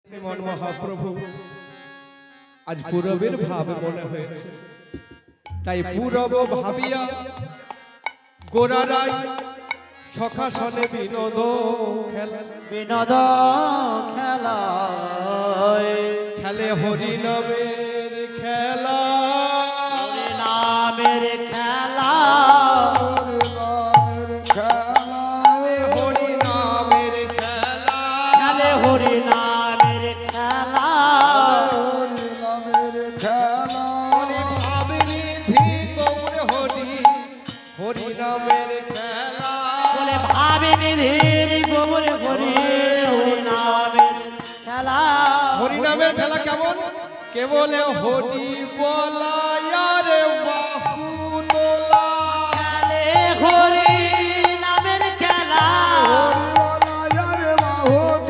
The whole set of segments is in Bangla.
শ্রীমন মহাপ্রভু আজ পূরবের ভাব মনে হয়েছে, তাই পূরব ভাবিয়া গোরারাই সখাসনে বিনোদ খেলা খেলে হরি নামের খেলা, হরি নামের খেলা, হরি নামের খেলা, খেলে হরি নামের খেলা, হরি ভাবনিধি গৌর হরি, হরি নামের খেলা, বলে ভাবে নিধির গোবর হরি, হরি নামের খেলা। হরি নামের খেলা কেমন? কেবল হরি বলায়ারে বাহু তোলা, খেলে হরি নামের খেলা,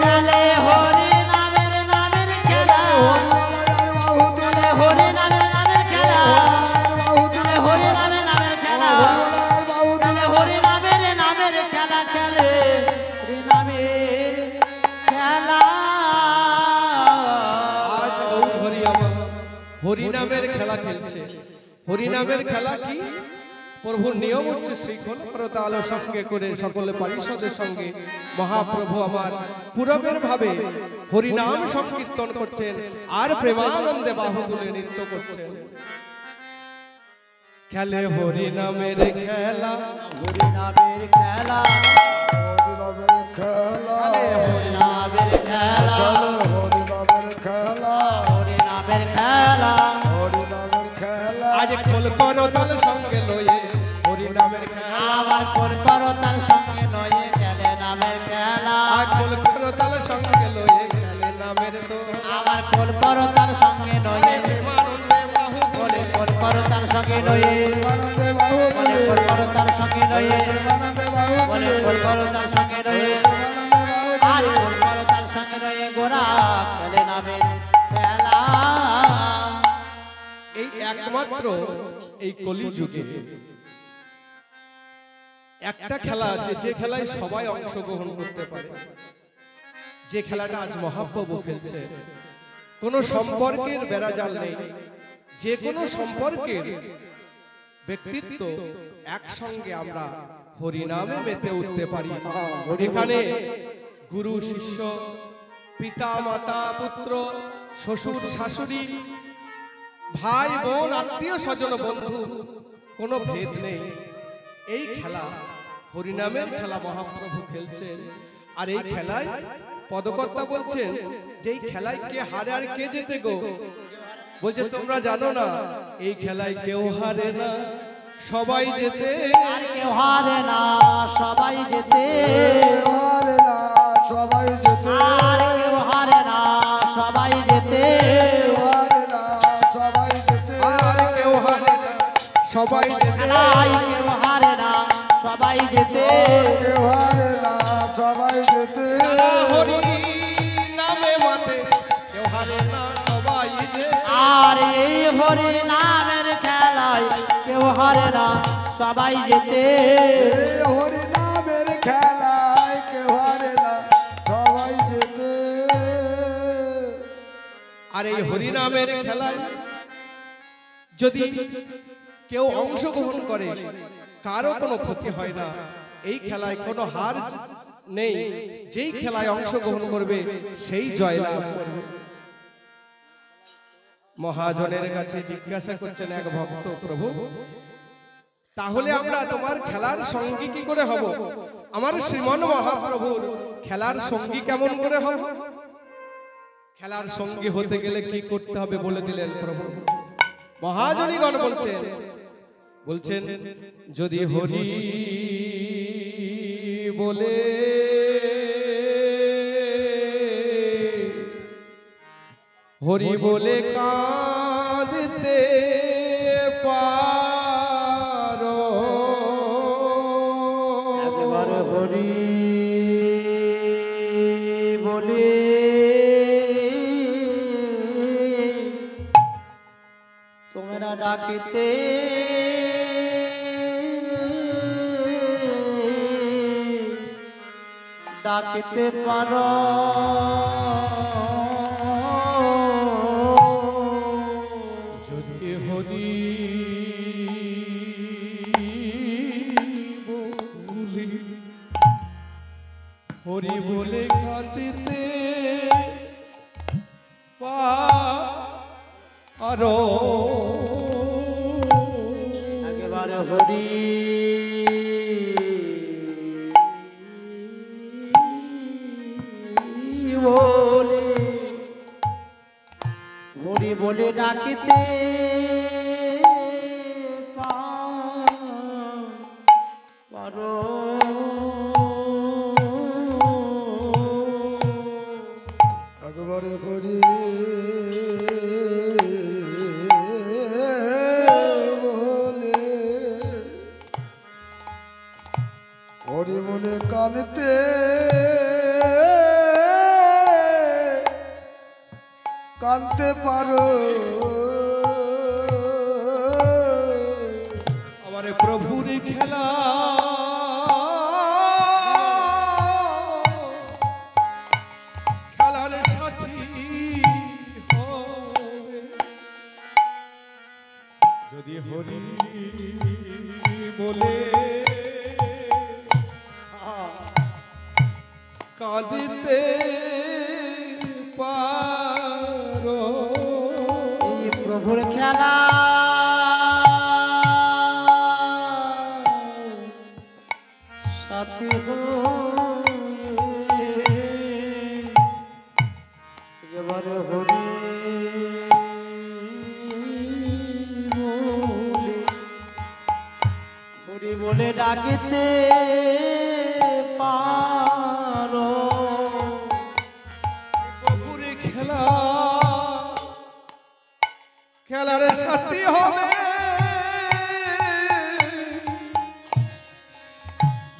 খেলে হরি নামের খেলা, খেলে হরি নামের খেলা, খেলে হরি নামের খেলা, খেলে হরি নামের খেলা, খেলে হরি নামের খেলা। আজ গৌর হরি আমার হরি নামের খেলা খেলছে। হরি নামের খেলা কি? প্রভুর নিয়ম হচ্ছে শ্রীখন করতাল সঙ্গে করে সকলে পারিষদের সঙ্গে মহাপ্রভু আমার পূরবের ভাবে হরি নাম সংকীর্তন করছেন আর প্রেমানন্দে বাহু তুলে নৃত্য করছেন। খেলে হরি নামের খেলা, হরি নামের খেলা, খেলে হরি নামের খেলা, হরি নামের খেলা। আজ খোল করতাল সঙ্গে লয়ে হরি নামের খেলা, আমার কোন করতার সঙ্গে লয়ে খেলে নামের খেলা, আজ খোল করতাল সঙ্গে লয়ে খেলে নামের তো আমার কোন করতার সঙ্গে লয়ে, প্রেমানন্দে বাহু বলে তুলে কোন করতার সঙ্গে লয়ে, বলে কোন করতার সঙ্গে লয়ে, বলে কোন করতার সঙ্গে লয়ে, আর কোন করতার সঙ্গে লয়ে গোরা খেলে নামের খেলা। এই একমাত্র এই কলিযুগে একটা খেলা আছে, যে খেলায় সবাই অংশগ্রহণ করতে পারে, যে খেলাটা আজ মহাপ্রভু খেলছে। কোনো সম্পর্কের বেড়াজাল নেই, যে কোনো সম্পর্কের ব্যক্তিত্ব একসঙ্গে আমরা হরিনামে মেতে উঠতে পারি। এখানে গুরু শিষ্য, পিতা মাতা পুত্র, শ্বশুর শাশুড়ি, ভাই বোন, আত্মীয় স্বজন, বন্ধু, কোনো ভেদ নেই। এই খেলা হরিনামের খেলা মহাপ্রভু খেলছেন। আর এই খেলায় পদকর্তা বলছেন যে এই খেলায় কে হারে আর কে জেতে গো? বলছে তোমরা জানো না, এই খেলায় কেউ হারে না, সবাই জেতে। আর কেউ হারে না, সবাই জেতে। আর কেউ হারে না, সবাই জেতে। আর কেউ হারে না, সবাই জেতে। খেলায় কেউ হারে না, সবাই জেতে। খেলা হরি নামে মাতে, কেউ হারে না, সবাই জেতে। আর এই হরি নামের খেলায় কেউ হারে না, সবাই জেতে। আর এই হরিনামের খেলায় যদি কেউ অংশগ্রহণ করে, কারো কোনো ক্ষতি হয় না। এই খেলায় কোনো হার নেই, যেই খেলায় অংশগ্রহণ করবে সেই জয়লাভ করবে। মহাজনের কাছে জিজ্ঞাসা করছেন এক ভক্ত, প্রভু তাহলে আমরা তোমার খেলার সঙ্গী কি করে হব? আমার শ্রীমন মহাপ্রভুর খেলার সঙ্গী কেমন করে হব? খেলার সঙ্গী হতে গেলে কি করতে হবে বলে দিলেন প্রভু। মহাজনীগণ বলছেন যদি হরি বলে হরি বলে কাঁদতে পারো, একবার হরি বলে তোমরা ডাকিতে ডাকিতে পারো, হরি বলে কাঁদিতে পারো একেবারে হরি বলে হরি বলে ডাকিতে পারো একবারে হরি বলে হরি বলে কানতে কানতে পারো আমার প্রভুর খেলা খেলার সাথী হবে যদি হরি বলে কাঁদিতে পারো এই প্রভুর খেলা সাথী এবারে হরি হরি বলে ডাকিতে পারো প্রভুর খেলা খেলার সাথী হবে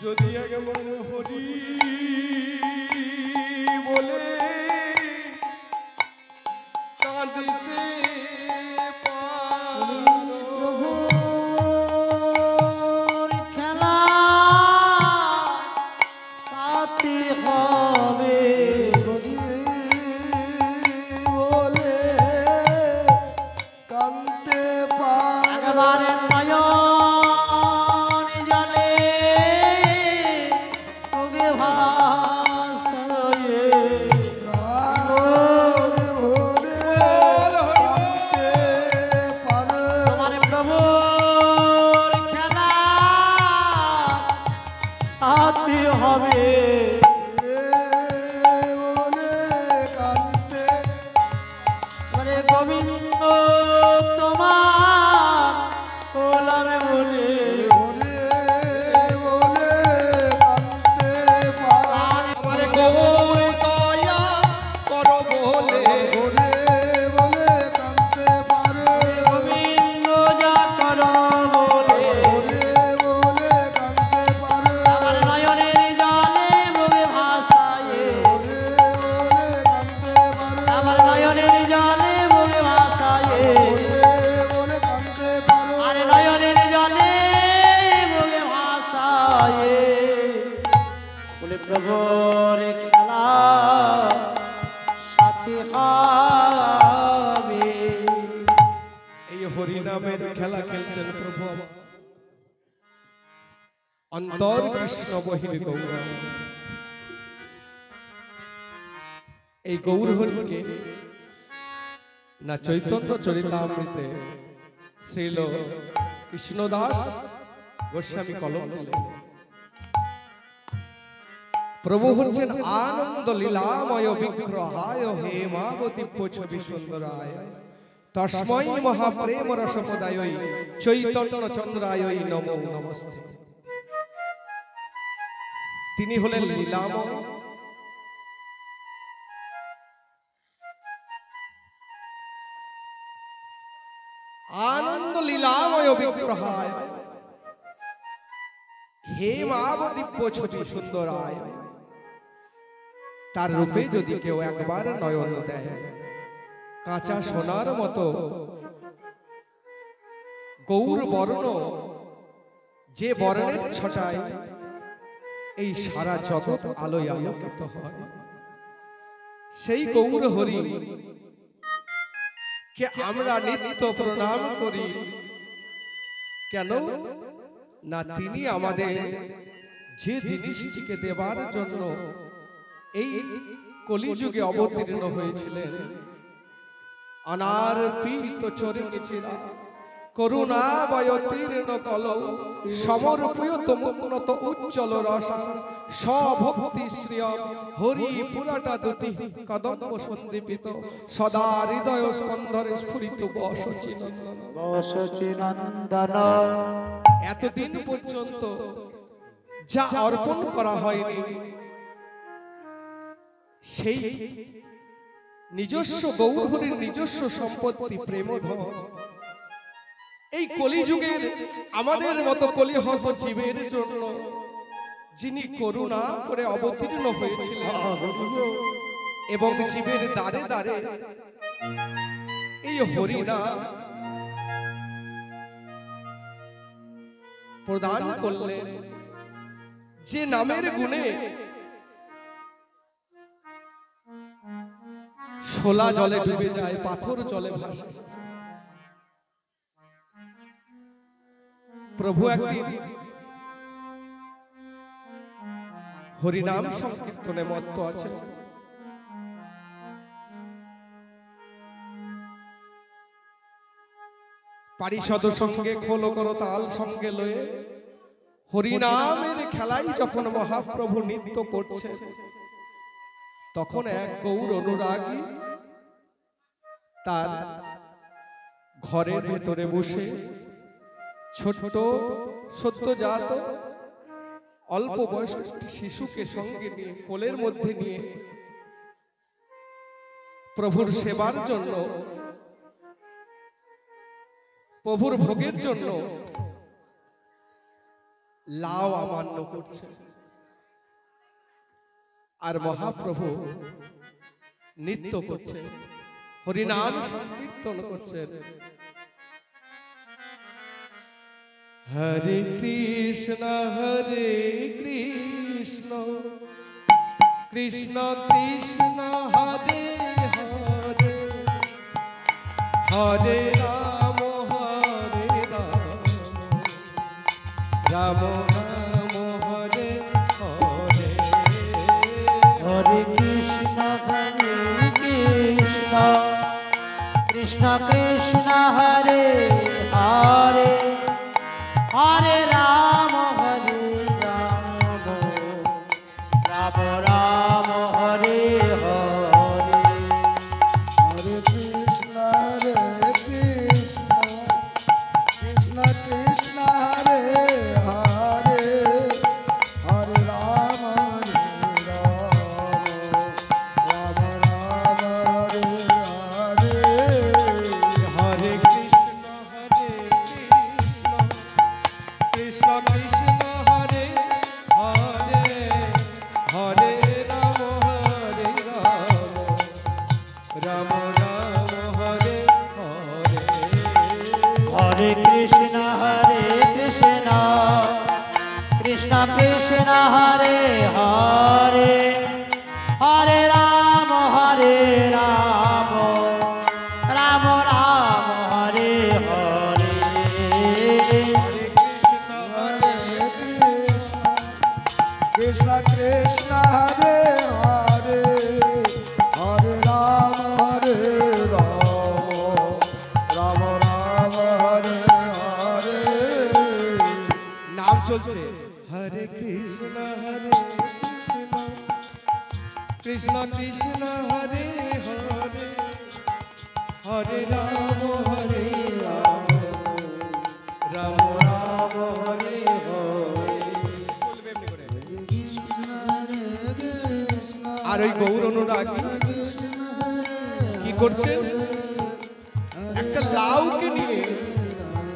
যদি একবার হরি বলে কাঁদিতে পারো প্রভুর খেলা সাথী হবে হরি বলে কানতে পারো একবারে নয়ন জলে ওগে ভাসয়ে প্রাণ ভরে কানতে পারো তোমার প্রভুর খেলা সাথী হবে বলে কানতে মানে গোবিন্দ তোমার কোলার বলে হরে বলে কানতে পারো আমার গৌর দয়া করো বলে হরে বলে কানতে পারো গোবিন্দ যা করো বলে হরে বলে কানতে পারো আমার নয়নের জলে মুগে ভাসায়ে হরে বলে কানতে পারো আমার নয়নের জলে মুগে ভাসায়ে হরে বলে কানতে পারো আর নয়নের জলে মুগে ভাসায়ে বলে প্রভুর খেলা সাথী হবে এই হরিনামের খেলা খেলছেন প্রভু অন্তর কৃষ্ণ বহির গৌর এই গৌর হরিকে না চৈতন্য চরিতামৃতে শ্রীল কৃষ্ণদাস গোস্বামী কলম দিলেন প্রভু হচ্ছেন আনন্দ লীলাময় বিগ্রহায় হেমাবতী ছবি সুন্দরায় তস্মৈ মহাপ্রেম রসপদায় চৈতন্য চন্দ্রায় নমো নমস্তে তিনি হলেন লীলাময় আনন্দ লীলাময় বিগ্রহায় হেমাবতী ছবি সুন্দরায় তার রূপে যদি কেউ একবার নয়ন দেয় কাঁচা সোনার মতো গৌর বর্ণ যে বর্ণের ছটায় এই সারা জগৎ আলোয় আলোকিত হয় সেই গৌর হরি কে আমরা নিত্য প্রণাম করি কেন না তিনি আমাদের যে জিনিসটিকে দেবার জন্য এই কলিযুগে অবতীর্ণ হয়েছিলেন অনার্পিত চরণে চিরা করুণা বয়তীর্ণ কল সমর্পয় তমুন্নত উজ্জ্বল রসা স্বভক্তি শ্রিয়ম হরি পুরাটা দুতি কদম্ব সন্দীপিত সদা হৃদয় স্কন্ধরে স্ফুরিত বসচিনন্দন। এতদিন পর্যন্ত যা অর্পণ করা হয়নি সেই নিজস্ব গৌরহরির নিজস্ব সম্পত্তি প্রেমধন এই কলিযুগের আমাদের মতো কলিহত জীবের জন্য যিনি করুণা করে অবতীর্ণ হয়েছিলেন এবং জীবের দ্বারে দ্বারে এই হরিনাম প্রদান করলেন, যে নামের গুণে শোলা জলে ডুবে যায়, পাথর জলে ভাসে। প্রভু একদিন হরিনাম সংকীর্তনে মত্ত আছে। পারিষদ সঙ্গে খোল করো তাল সঙ্গে লয়ে হরিনামের খেলায় যখন মহাপ্রভু নৃত্য করছে, তখন এক গৌর অনুরাগী তার ঘরের ভেতরে বসে ছোট সদ্যজাত অল্প বয়স্ক শিশুকে সঙ্গে নিয়ে কোলের মধ্যে নিয়ে প্রভুর সেবার জন্য, প্রভুর ভোগের জন্য লাউ আমান্য করছে, আর মহাপ্রভু নৃত্য করছে, হরিনাম সংকীর্তন করছেন। হরে কৃষ্ণ কৃষ্ণ কৃষ্ণ হরে হরে, হরে রাম রাম রাম হরে হরে। হরে কৃষ্ণ কৃষ্ণ কৃষ্ণ হরে হরে, হরে রাম রাম রাম হরে হরে। হরে কৃষ্ণ কৃষ্ণ কৃষ্ণ হরে হরে, হরে রাম রাম রাম হরে হরে। হরে কৃষ্ণ কৃষ্ণ কৃষ্ণ হরে হরে, হরে রাম রাম রাম হরে হরে। হরে কৃষ্ণ কৃষ্ণ কৃষ্ণ হরে হরে, হরে রাম রাম রাম হরে হরে। হরে কৃষ্ণ কৃষ্ণ কৃষ্ণ হরে হরে, হরে রাম রাম রাম হরে হরে। নাম চলছে হরে কৃষ্ণ কৃষ্ণ কৃষ্ণ হরে হরে, হরে রাম রাম রাম হরে হরে। আর ওই গৌর অনুরাগী কি করছেন, একটা লাউকে নিয়ে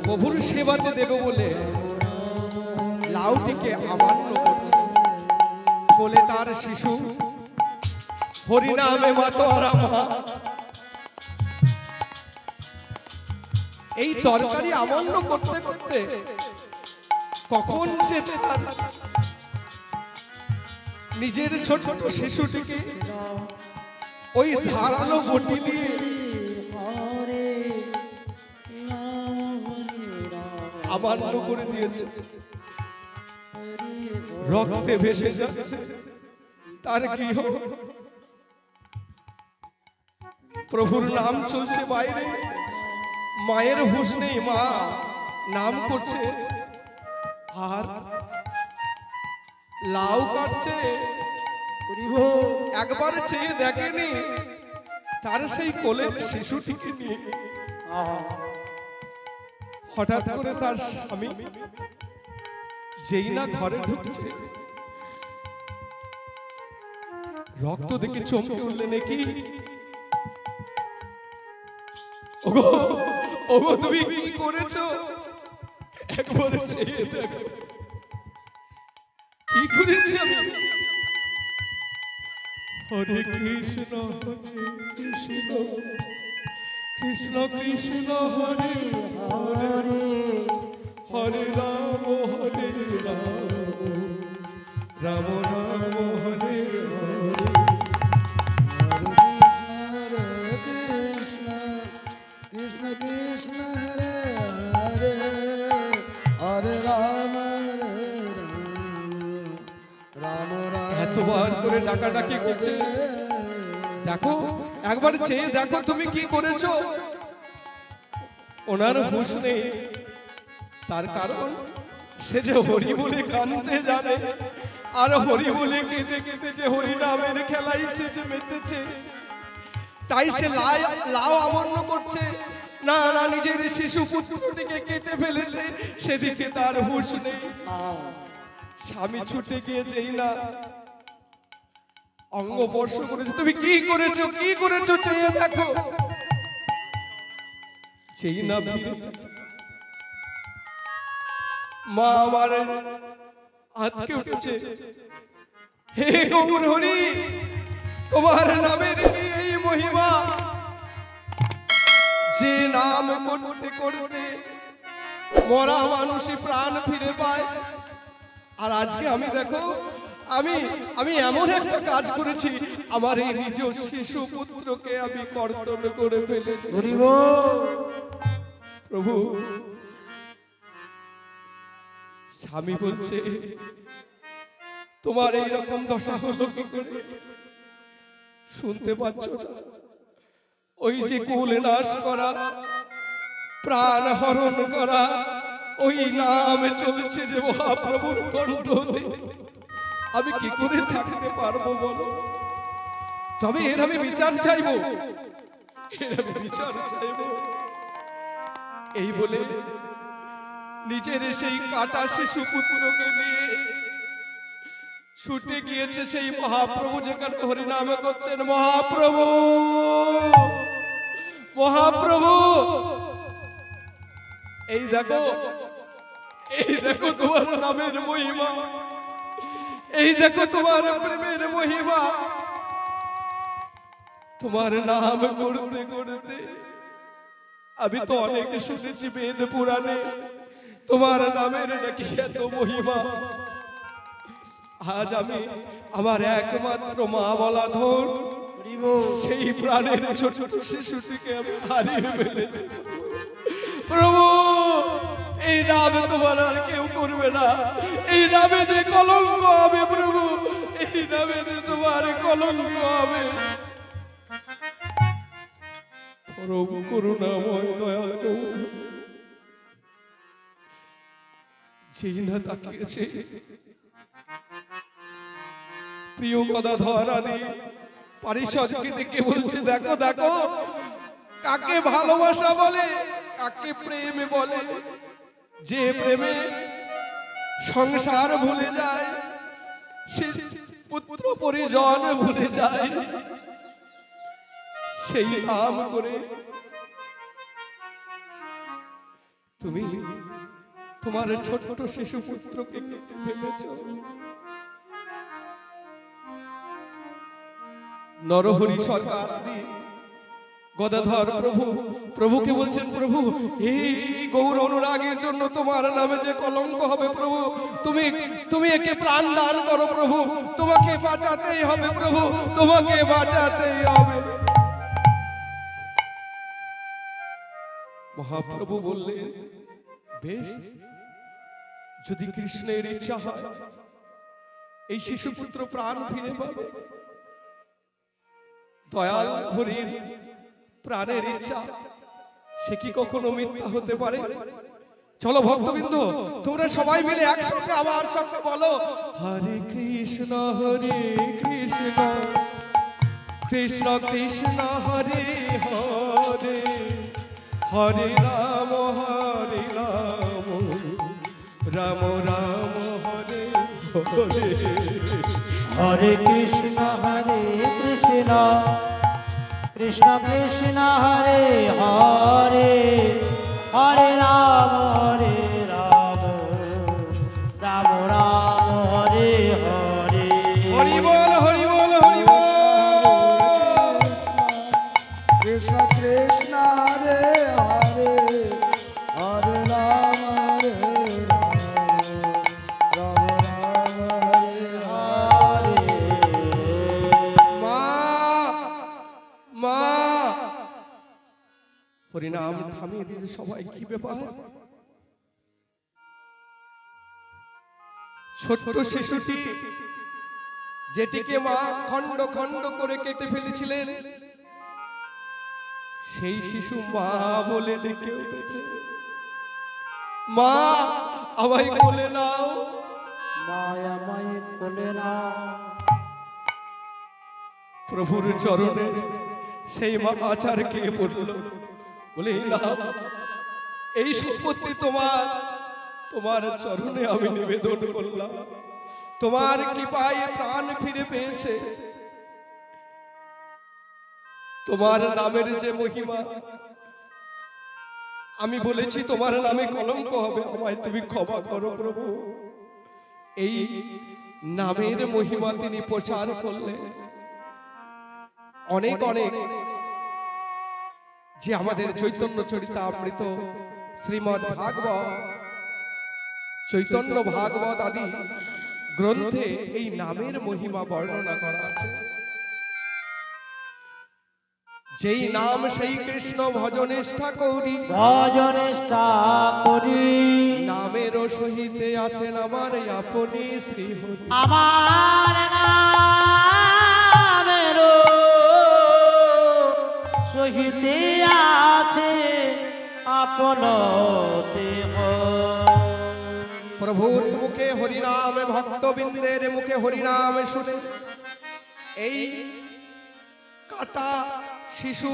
প্রভুর সেবাতে দেব বলে লাউটিকে আমান্য করছে। কোলে তার শিশু, হরিনামে মাতোয়ারা মা। এই তরকারি আমান্য করতে করতে কখন যে তার নিজের ছোট শিশুটিকে ওই ধারালো বটি দিয়ে আমান্য করে দিয়েছে, রক্তে ভেসে যাচ্ছে। তার গৃহ প্রভুর নাম চলছে বাইরে, মায়ের হুঁশ নেই, মা নাম করছে আর লাউ কাটছে, একবার চেয়ে দেখেনি তার সেই কোলের শিশুটিকে নিয়ে। হঠাৎ করে তার স্বামী যেই না ঘরে ঢুকছে, রক্ত দেখে চমকে উঠলেন, কি ওগো ওগো তুমি কি করেছো? একবার চেয়ে দেখো কি করেছি আমি। হরে কৃষ্ণ কৃষ্ণ কৃষ্ণ কৃষ্ণ হরে হরে, হরে রাম রাম রাম হরে হরে। কৃষ্ণ কৃষ্ণ হরে হরে, হরে রাম রাম রাম। এতবার করে ডাকাডাকি করছে, দেখো একবার চেয়ে দেখো তুমি কি করেছো। ওনার হুঁশ নেই, তার কারণ সে যে হরি বলে কাঁদতে জানে, আর হরি বলে কেঁদে কেঁদে যে হরি নামের খেলাই সে যে মেতেছে, তাই সে লাউ আমন্য করছে। না না, নিজের শিশু পুত্রটিকে কেটে ফেলেছে, সেদিকে তার হুঁশ নেই। স্বামী ছুটে গিয়ে যেই না অঙ্গ স্পর্শ করেছে, তুমি কি করেছো কি করেছো চেয়ে দেখো। সেই না মা আমার আজকে উঠেছে, হে গৌর হরি, তোমার নামের কি এই মহিমা, যে নাম করতে করতে মরা মানুষই প্রাণ ফিরে পায়। আর আজকে আমি দেখো আমি এমন একটা কাজ করেছি, আমার এই নিজ শিশু পুত্রকে আমি কর্তন করে ফেলেছি। প্রভু স্বামী বলছে, তোমার এই রকম দশা হলো কি করে? শুনতে পাচ্ছ না? ওই যে কুল নাশ করা, প্রাণ হরণ করা, ওই নাম চলছে যে মহাপ্রভুর কণ্ঠতে, আমি কি করে থাকতে পারবো বলো? তবে এর আমি বিচার চাইবো, এর আমি বিচার চাইবো। এই বলে নিজের সেই কাটা শিশু পুত্রকে নিয়ে ছুটে গিয়েছে সেই মহাপ্রভু যেখানে হরিনাম করছেন। মহাপ্রভু মহাপ্রভু, এই দেখো তোমার নামের মহিমা, এই দেখো তোমার প্রেমের মহিমা। তোমার নাম করতে করতে আমি তো অনেক শুনেছি বেদ পুরাণে, তোমার নামের নাকি এত মহিমা। আজ আমি আমার একমাত্র মা বলা ধন, সেই প্রাণের ছোট শিশুটিকে আমি হারিয়ে ফেলেছি। প্রভু, এই নামে তোমার আর কেউ করবে না, এই নামে যে কলঙ্ক হবে প্রভু, এই নামে যে তোমার কলঙ্ক হবে। পরম করুণাময় দয়াল গৌর যেই না তাকিয়েছে, প্রিয় গদাধর আদি পারিষদকে দেখে বলছে, দেখো দেখো কাকে ভালোবাসা বলে, কাকে প্রেম বলে। যে প্রেমে সংসার ভুলে যায়, সে পুত্র পরিজন ভুলে যায়, সেই নাম করে তুমি তোমার ছোট্ট শিশু পুত্রকে কেটে ফেলেছ। নরহরি সরকার গদাধর প্রভুকে বলছেন, প্রভু এই গৌর অনুরাগের জন্য তোমার নামে যে কলঙ্ক হবে প্রভু, তুমি একে প্রাণ দান করো প্রভু, তোমাকে বাঁচাতেই হবে প্রভু, তোমাকে বাঁচাতেই হবে। মহাপ্রভু বললেন, বেশ, যদি কৃষ্ণের ইচ্ছা হয় এই শিশুপুত্র প্রাণ ফিরে পাবে। দয়াল হরির প্রাণের ইচ্ছা সে কি কখনো মিথ্যা হতে পারে? চলো ভক্তবৃন্দ, তোমরা সবাই মিলে একসঙ্গে আমার সঙ্গে বলো, হরে কৃষ্ণ কৃষ্ণ কৃষ্ণ হরে হরে, হরে রাম রাম রাম হরে হরে। হরে কৃষ্ণ কৃষ্ণ কৃষ্ণ হরে হরে, হরে রাম রাম রাম হরে হরে। হরি বল হরি বল হরি বল। কৃষ্ণ কৃষ্ণ হরে হরে, হরে রাম রাম রাম হরে হরে। মা মা, হরিনাম থামিয়ে দিয়েছে সবাই, কি ব্যাপার? ছোট্ট শিশুটি যেটিকে মা খন্ড খন্ড করে কেটে ফেলেছিলেন, সেই শিশু মা বলে ডেকে উঠেছে। মা আমায় কোলে নাও, মায়া মায়ে কোলে নাও। প্রভুর চরণে সেই মা আচার কে পড়ল, বলে না, এই সম্পত্তি তোমার, তোমার চরণে আমি নিবেদন করলাম। তোমার কৃপায় প্রাণ ফিরে পেয়েছে। তোমার নামের যে মহিমা, আমি বলেছি তোমার নামে কলঙ্ক হবে, আমায় তুমি ক্ষমা করো প্রভু। এই নামের মহিমা তিনি প্রচার করলেন। অনেক অনেক যে আমাদের চৈতন্য চরিতামৃত, শ্রীমদ্ ভাগবত, চৈতন্য ভাগবত আদি গ্রন্থে এই নামের মহিমা বর্ণনা করা আছে। যেই নাম সেই কৃষ্ণ ভজনিষ্ঠা করি, ভজনিষ্ঠা করি। নামের সহিতে আছেন আমার আপনি শ্রীহরি। আমার নামের সহিতে আছে আপন শ্রীহরি। প্রভুর মুখে হরিনাম, ভক্তবৃন্দের মুখে হরিনাম শুনে এই কাটা শিশু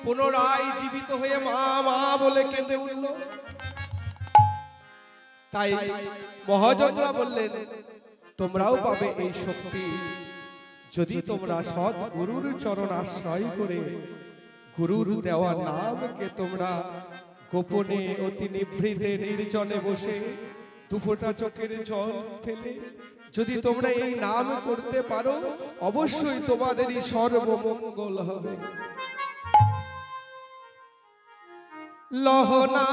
পুনরায় জীবিত হয়ে মা মা বলে কেঁদে উঠল। তাই মহাজনরা বললেন, তোমরাও পাবে এই শক্তি যদি তোমরা সৎ গুরুর চরণ আশ্রয় করে গুরুর দেওয়া নামকে তোমরা গোপনে অতি নিভৃতে নির্জনে বসে দুফোঁটা চোখের জল ফেলে যদি তোমরা এই নাম করতে পারো, অবশ্যই তোমাদেরই সর্বমঙ্গল হবে। লহনা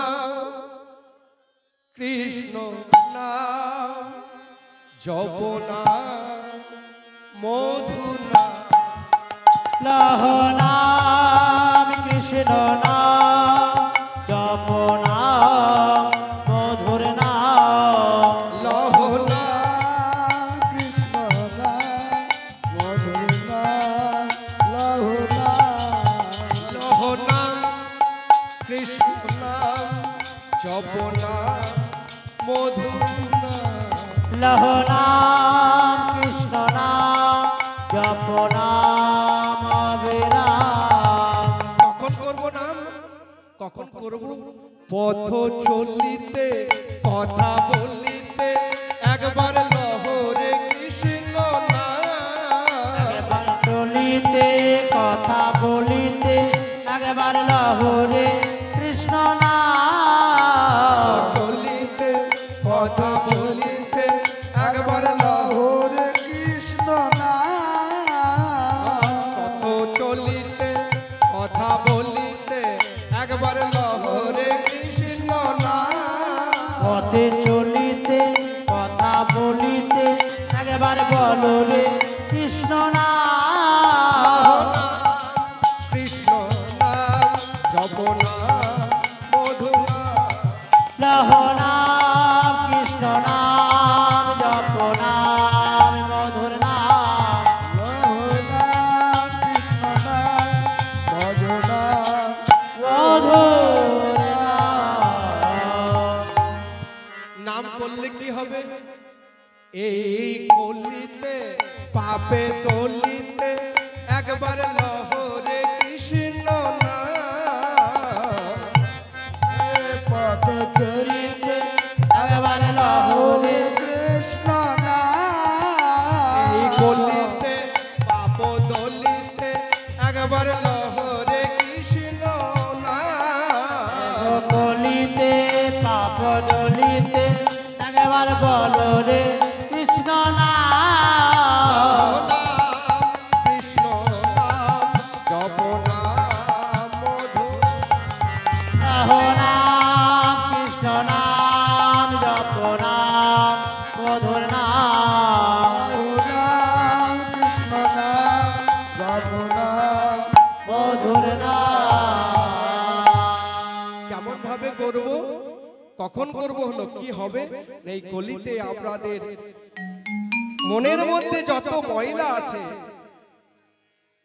কৃষ্ণ নাম জপনা মধুনা, লহ নাম কৃষ্ণ নাম জপ নাম মধুর নাম। লহনা কৃষ্ণ নাম মধুর নাম, লহু নাম। লহনা কৃষ্ণ নাম জপনা মধুনা। লহ নাম কৃষ্ণ নাম জপ নাম অবিরাম। কখন করব নাম, কখন করব? পথ চলিতে কথা বলিতে একবার লহরে কৃষ্ণ নাম। একবার চলিতে কথা বলিতে একবার লহরে কৃষ্ণ নাম। চলিতে কথা বলিতে একবার লহরে কৃষ্ণ নাম। পথ চলিতে কথা বলিতে একবার লহরে কৃষ্ণ নাম। পথে চলিতে কথা বলিতে একবার বলো রে কৃষ্ণ নাম। কৃষ্ণ নাম জপনা মধুনা। লহ নাম কৃষ্ণ নাম জপ নাম পাপে তলিতে একবার লহরে কৃষ্ণ নাম পথ চলিতে একবার লহরে কৃষ্ণ নাম এই গলিতে পাপ দলিতে একবার লহরে কৃষ্ণ নাম কলিতে পাপ দলিতে একবার বলো রে কৃষ্ণ নাম কৃষ্ণ নাম জপ নাম মধু লহো নাম কৃষ্ণ নাম জপ নাম মধুর নাম নাম কৃষ্ণ নাম জপ নাম মধুর নাম কেমন ভাবে করব কখন করব হলো কি হবে এই কলিতে আমাদের মনের মধ্যে যত ময়লা আছে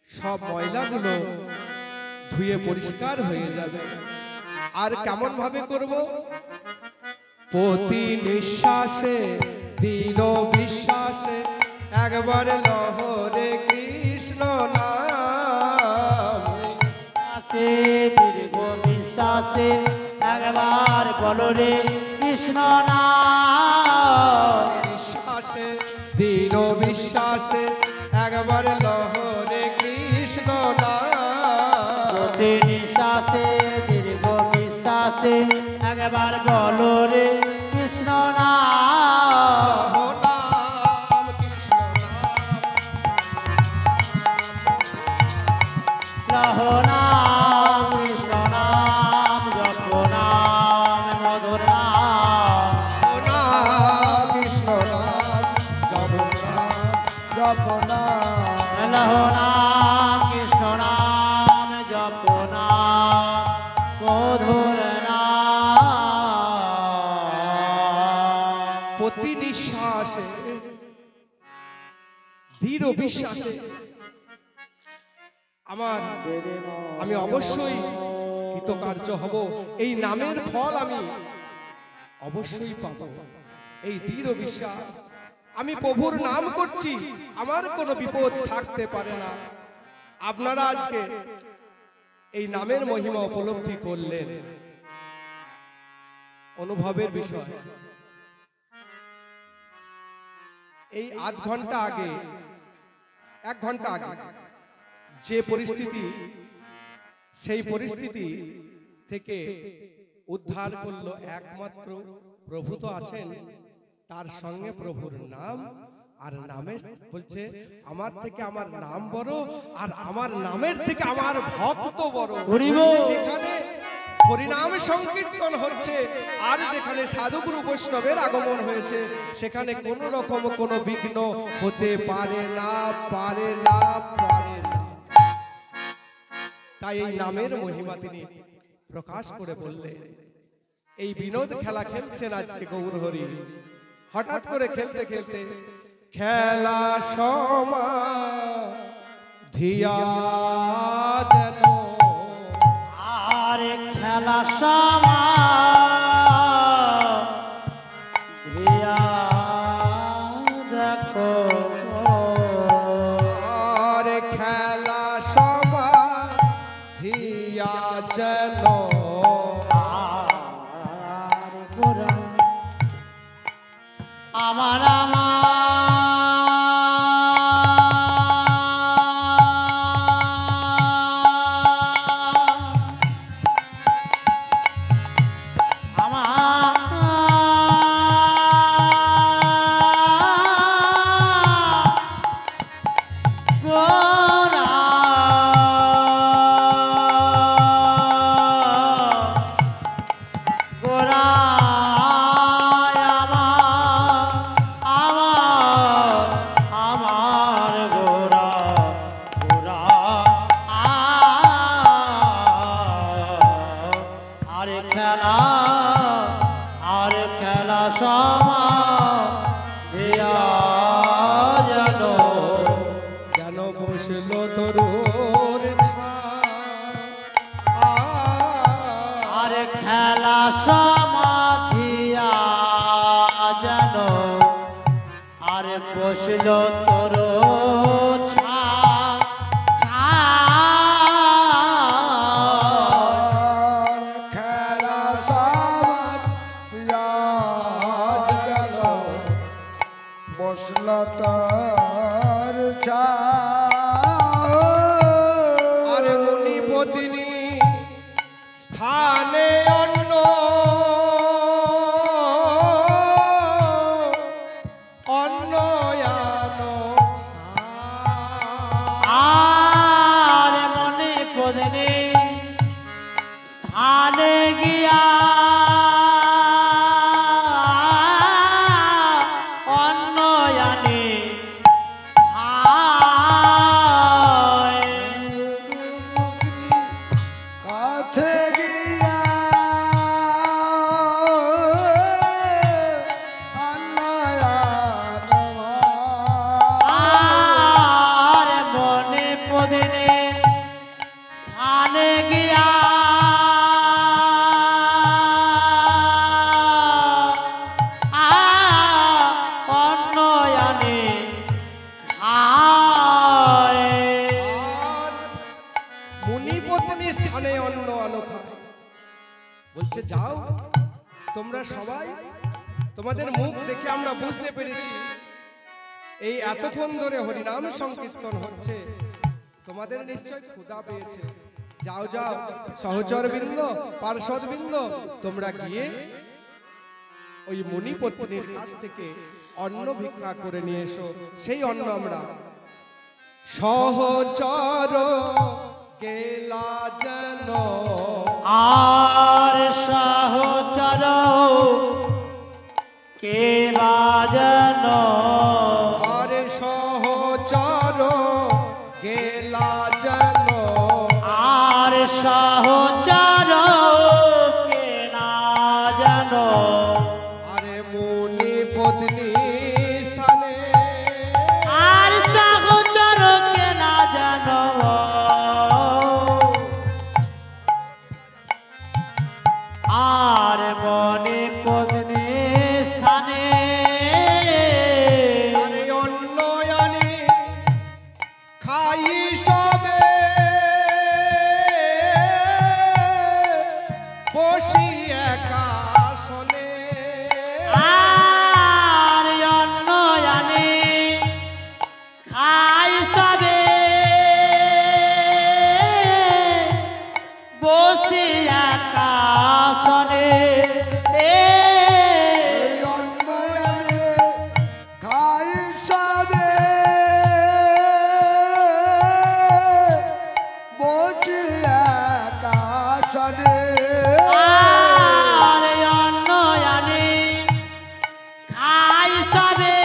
সব ময়লাগুলো ধুয়ে পরিষ্কার হয়ে যাবে আর কেমন ভাবে করব প্রতি নিঃশ্বাসে দৃঢ় বিশ্বাসে একবার লহরে কৃষ্ণ নাম শ্বাসে দীর্ঘ বিশ্বাসে একবার বলো রে কৃষ্ণ নাম বিশ্বাসে দৃঢ় বিশ্বাসে একবার লহরে কৃষ্ণ নাম প্রতি নিঃশ্বাসে দীর্ঘ বিশ্বাসে একবার বলো রে কৃষ্ণ নাম লহ নাম কৃষ্ণ লহ নাম কৃষ্ণ নাম জপ নাম মধুর নাম নাম কৃষ্ণ নাম জপ নাম জপ নাম লহ নাম কৃষ্ণ নাম জপ নাম মধুর নাম প্রতি নিঃশ্বাসে দৃঢ় বিশ্বাসে আমি অবশ্যই কৃতকার্য হব এই নামের ফল আমি অবশ্যই পাব এই দৃঢ় বিশ্বাস আমি প্রভুর নাম করছি আমার কোনো বিপদ থাকতে পারে না আপনারা আজকে এই নামের মহিমা উপলব্ধি করলেন অনুভবের বিষয় এই আধ ঘন্টা আগে 1 ঘন্টা আগে যে পরিস্থিতি সেই পরিস্থিতি থেকে উদ্ধার করলো একমাত্র প্রভু তো আছেন তার সঙ্গে প্রভুর নাম আর নামে বলছে আমার থেকে আমার নাম বড় আর আমার নামের থেকে আমার ভক্ত বড় সেখানে হরিনাম সংকীর্তন হচ্ছে আর যেখানে সাধুগুরু বৈষ্ণবের আগমন হয়েছে সেখানে কোন রকম কোনো বিঘ্ন হতে পারে না পারে না পারে না তাই এই নামের মহিমা তিনি প্রকাশ করে বললেন এই বিনোদ খেলা খেলছেন আজকে গৌর হরি হঠাৎ করে খেলতে খেলতে খেলা সমাধিয়া যেন আরে খেলা সমাধিয়া দেখো আর খেলা সমাধিয়া যেন আরে গোরা আমার যেন বসলো তরুর আরে খেলা সমাধিয়া যেন আরে বসল তোর বলছে যাও তোমরা সবাই, তোমাদের মুখ দেখে আমরা বুঝতে পেরেছি এই এতক্ষণ ধরে হরিনাম সংকীর্তন হচ্ছে, তোমাদের নিশ্চয় ক্ষুধা পেয়েছে। যাও যাও সহচরবৃন্দ, পার্ষদবৃন্দ, তোমরা গিয়ে ওই মুনিপত্নীর কাছ থেকে অন্ন ভিক্ষা করে নিয়ে এসো। সেই অন্ন আমরা সহচর কেলা যেন আর সহচর কেলা যেন, আরে সহচর কেলা যেন, আর সহচর কেলা যেন, আরে মুনিপত্নী স্থানে, আর সহচর কেলা যেন, আর মনে পত্নী স্থানে, আরে অন্ন আনি খাই সবে বসি একা শোনে, আর অন্ন আনে খাই সবে বসে আকাশনে, এই অন্ন এনে খাই সবে বসি আকাশনে, আর অন্ন আনে খাই সবে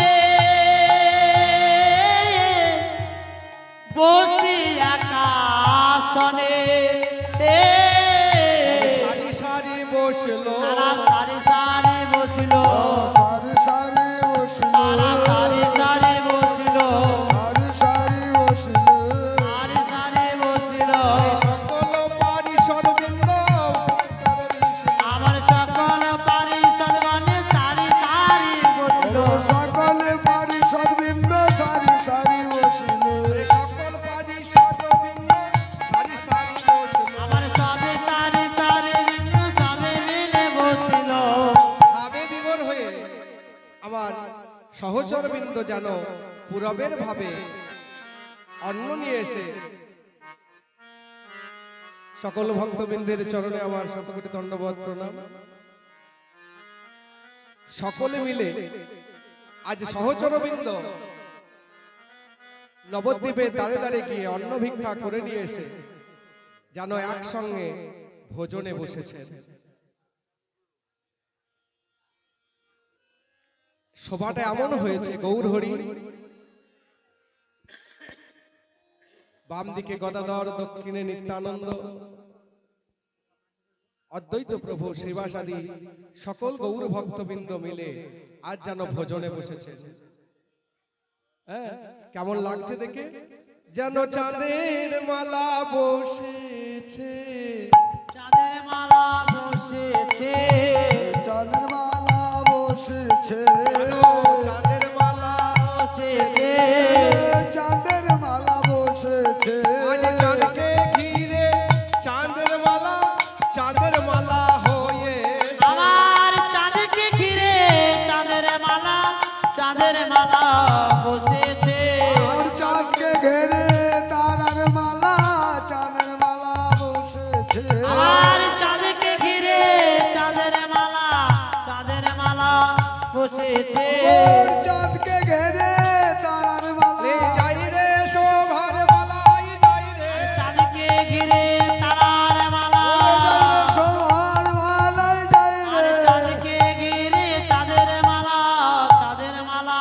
বসে আকাশনে, সারি সারি বসলো, তারা সারি সারি বসিল, সারি সারি বসল, তারা সারি সারি বসিল, সারি সারি বসল, সারি সারি বসিল, সকল পারিষদবৃন্দ আমার সকল পারিষদ গণে সারি সারি বসিল, সকলে পারিষদবৃন্দ সারি সারি বসল, সকল পারিষদবৃন্দ সারি সারি বসলো, আমার সবে সারি সারি বিন্দু সবে মিলে বসিল, ভাবে বিভোর হয়ে আমার সহচরবৃন্দ যেন পূরবের ভাবে অন্ন নিয়ে এসে সকল ভক্তবৃন্দের চরণে আমার শতকোটি দণ্ডবত প্রণাম। সকলে মিলে আজ সহচরবৃন্দ নবদ্বীপে দাঁড়ে দাঁড়ে গিয়ে অন্ন ভিক্ষা করে নিয়ে এসে যেন একসঙ্গে ভোজনে বসেছেন। সভাটা এমন হয়েছে, গৌর হরি বাম দিকে গদাধর, দক্ষিণে নিত্যানন্দ, অদ্বৈত প্রভু, শ্রীবাসাদি সকল গৌর ভক্তবৃন্দ মিলে আজ যেন ভোজনে বসেছে। হ্যাঁ, কেমন লাগছে দেখে? যেন চাঁদের মালা বসেছে, চাঁদের মালা বসেছে, চাঁদের মালা বসেছে, চাঁদের মালা বসেছে, চাঁদের মালা বসেছে, আজ চাঁদকে ঘিরে চাঁদের মালা, চাঁদের মালা হয়ে আমার চাঁদকে ঘিরে চাঁদের মালা, চাঁদের মালা বসেছে, আর চাঁদকে ঘেরে তারার মালা, চাঁদের মালা বসেছে, আর চাঁদকে ঘিরে চাঁদের মালা, চাঁদের মালা বসেছে, ওর চাঁদকে ঘেরে তারার মালা, এই যাই রে শোভার মালাই যাই রে, চাঁদকে ঘিরে তারার মালা, সোহার মালাই যাই রে, চাঁদকে ঘিরে চাঁদের মালা, চাঁদের মালা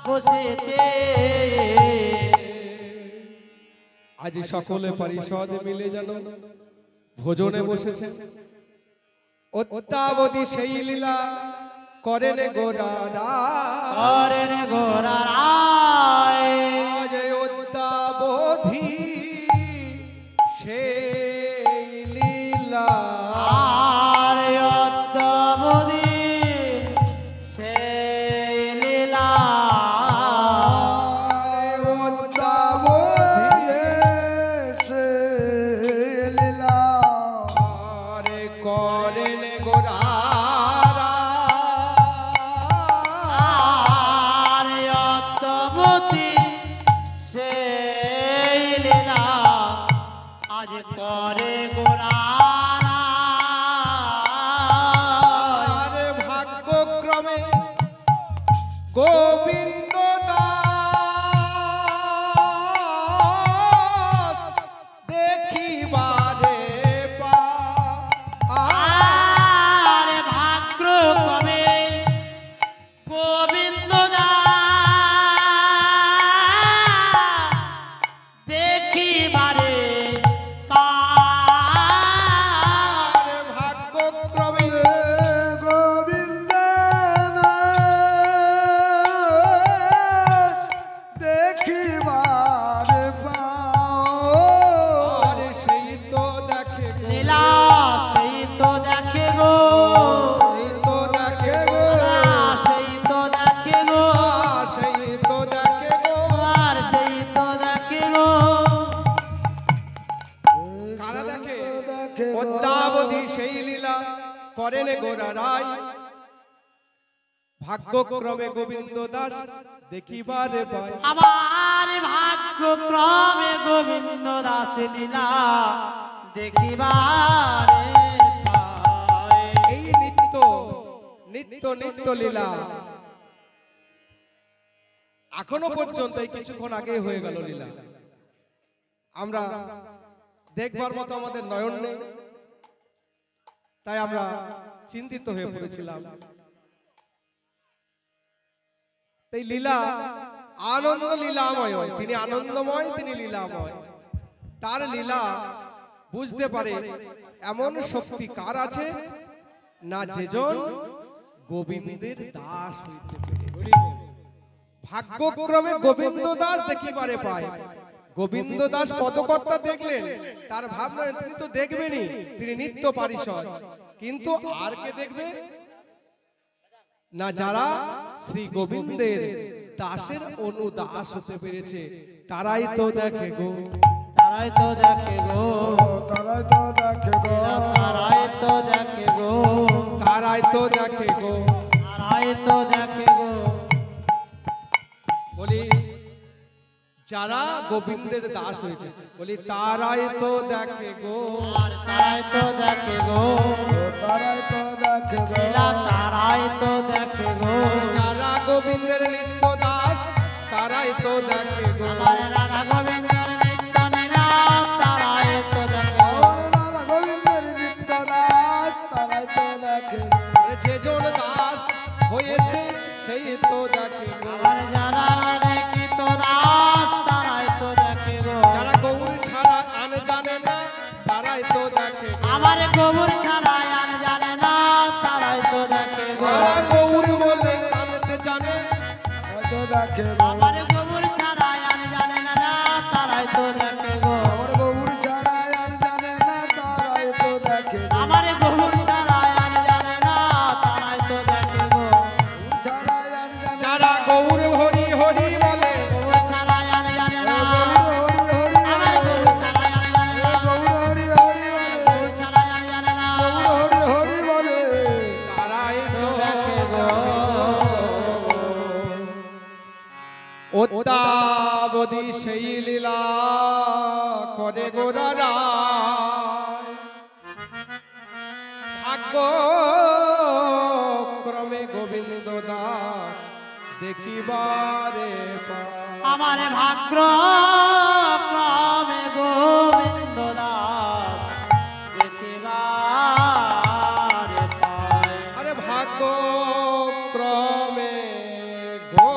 বসেছে, আজ সকলে পরিষদ মিলে যেন ভোজনে বসেছে। অত্যাবধি সেই লীলা করেন গোরারা, করেন গোরা রায়, আজ অত্যাবধি সেই লীলা, আর অদ্যাবধি সেই লীলা, সে লীলা আরে করেন আজ করে গোরারা আরে ভাগ্যক্রমে গোবিন্দ দাস দেখিবারে আর ভাগ্যক্রমে গোবিন্দ দেখিবারে আরে ভাগ্যক্রমে গোবিন্দ দেখিবার আরে সেই তো দেখে গো, লীলা সেই তো দেখে গো সেই তো দেখে গো, সেই তো দেখে গো সেই তো দেখে গো। আর সেই তো দেখে গো কারা দেখে? অদ্যাবধি সেই লীলা করেন গোরা রায় ভাগ্যক্রমে গোবিন্দ দাস দেখিবারে পায়। আমার ভাগ্যক্রমে গোবিন্দ দাস লীলা দেখিবারে পায়। এই নিত্য নিত্য নিত্য লীলা এখনো পর্যন্ত এই কিছুক্ষণ আগে হয়ে গেল লীলা, আমরা দেখবার মতো আমাদের নয়ন নেই, তাই আমরা চিন্তিত হয়ে পড়েছিলাম। এই লীলা আনন্দ লীলাময়, তিনি আনন্দময়, তিনি লীলাময়। তার লীলা বুঝতে পারে এমন শক্তি কার আছে না যেজন গোবিন্দের দাস হইতে পেরেছে। ভাগ্যক্রমে গোবিন্দ দাস দেখিবারে পায়। গোবিন্দ দাস পদকর্তা দেখলেন, তার ভাবনা তিনি তো দেখবেনই, তিনি নিত্য পারিষদ, কিন্তু আর কে দেখবে না যারা শ্রী গোবিন্দের দাসের অনুদাস হতে পেরেছে, তারাই তো দেখে গো, তারাই তো দেখে গো তারাই তো দেখে গো তারাই তো দেখে গো তারাই তো দেখে গো। তারাই তো দেখে গো বলি যারা গোবিন্দের দাস হয়েছে, বলি তারাই তো দেখে গো, আর তারাই তো দেখে গো তারাই তো দেখে গো লীলা তারাই তো দেখে গো যারা গোবিন্দের নিত্য দাস তারাই তো দেখে গো। আমার রাধা গোবিন্দের নিত্য লীলা তারাই তো দেখে গো রাধা গোবিন্দের নিত্য দাস তারাই তো দেখে গো যেজন দাস হয়েছে সেই তো দেখে গো। আমার যারা দেখিত দাস তারাই তো দেখে গো যারা গৌর ছাড়া আন জানে না তারাই তো দেখে গো। আমার গোবর ছাড়াই আর জানে না তারাই তো দেখে গো যারা গৌর বলে আনতে জানে তো দেখে গো আমার গোবর ছাড়াই আর জানে না তারাই তো দেখে গো আমার গৌর ছাড়াই আর জানে না তারাই তো দেখে গো আমার গোবর ছাড়াই আর জানে না তারাই তো দেখে গো ছাড়াই আর জানে যারা গৌর হরি হরি বলে গোবর ছাড়াই আর জানে না হরি হরি আমার গোবর ছাড়াই আর জানে না গৌর হরি হরি বলে গোবর ছাড়াই আর জানে না গৌর হরি হরি বলে তারাই তো দেখে গো অদ্যাবধি সেই লীলা করে গোরা রায় ভাগ্যক্রমে গোবিন্দ দাস দেখিবারে পায়। আমার ভাগ্য ক্রমে গোবিন্দ দাস দেখিবারে পায় আরে ভাগ্য ক্রমে গো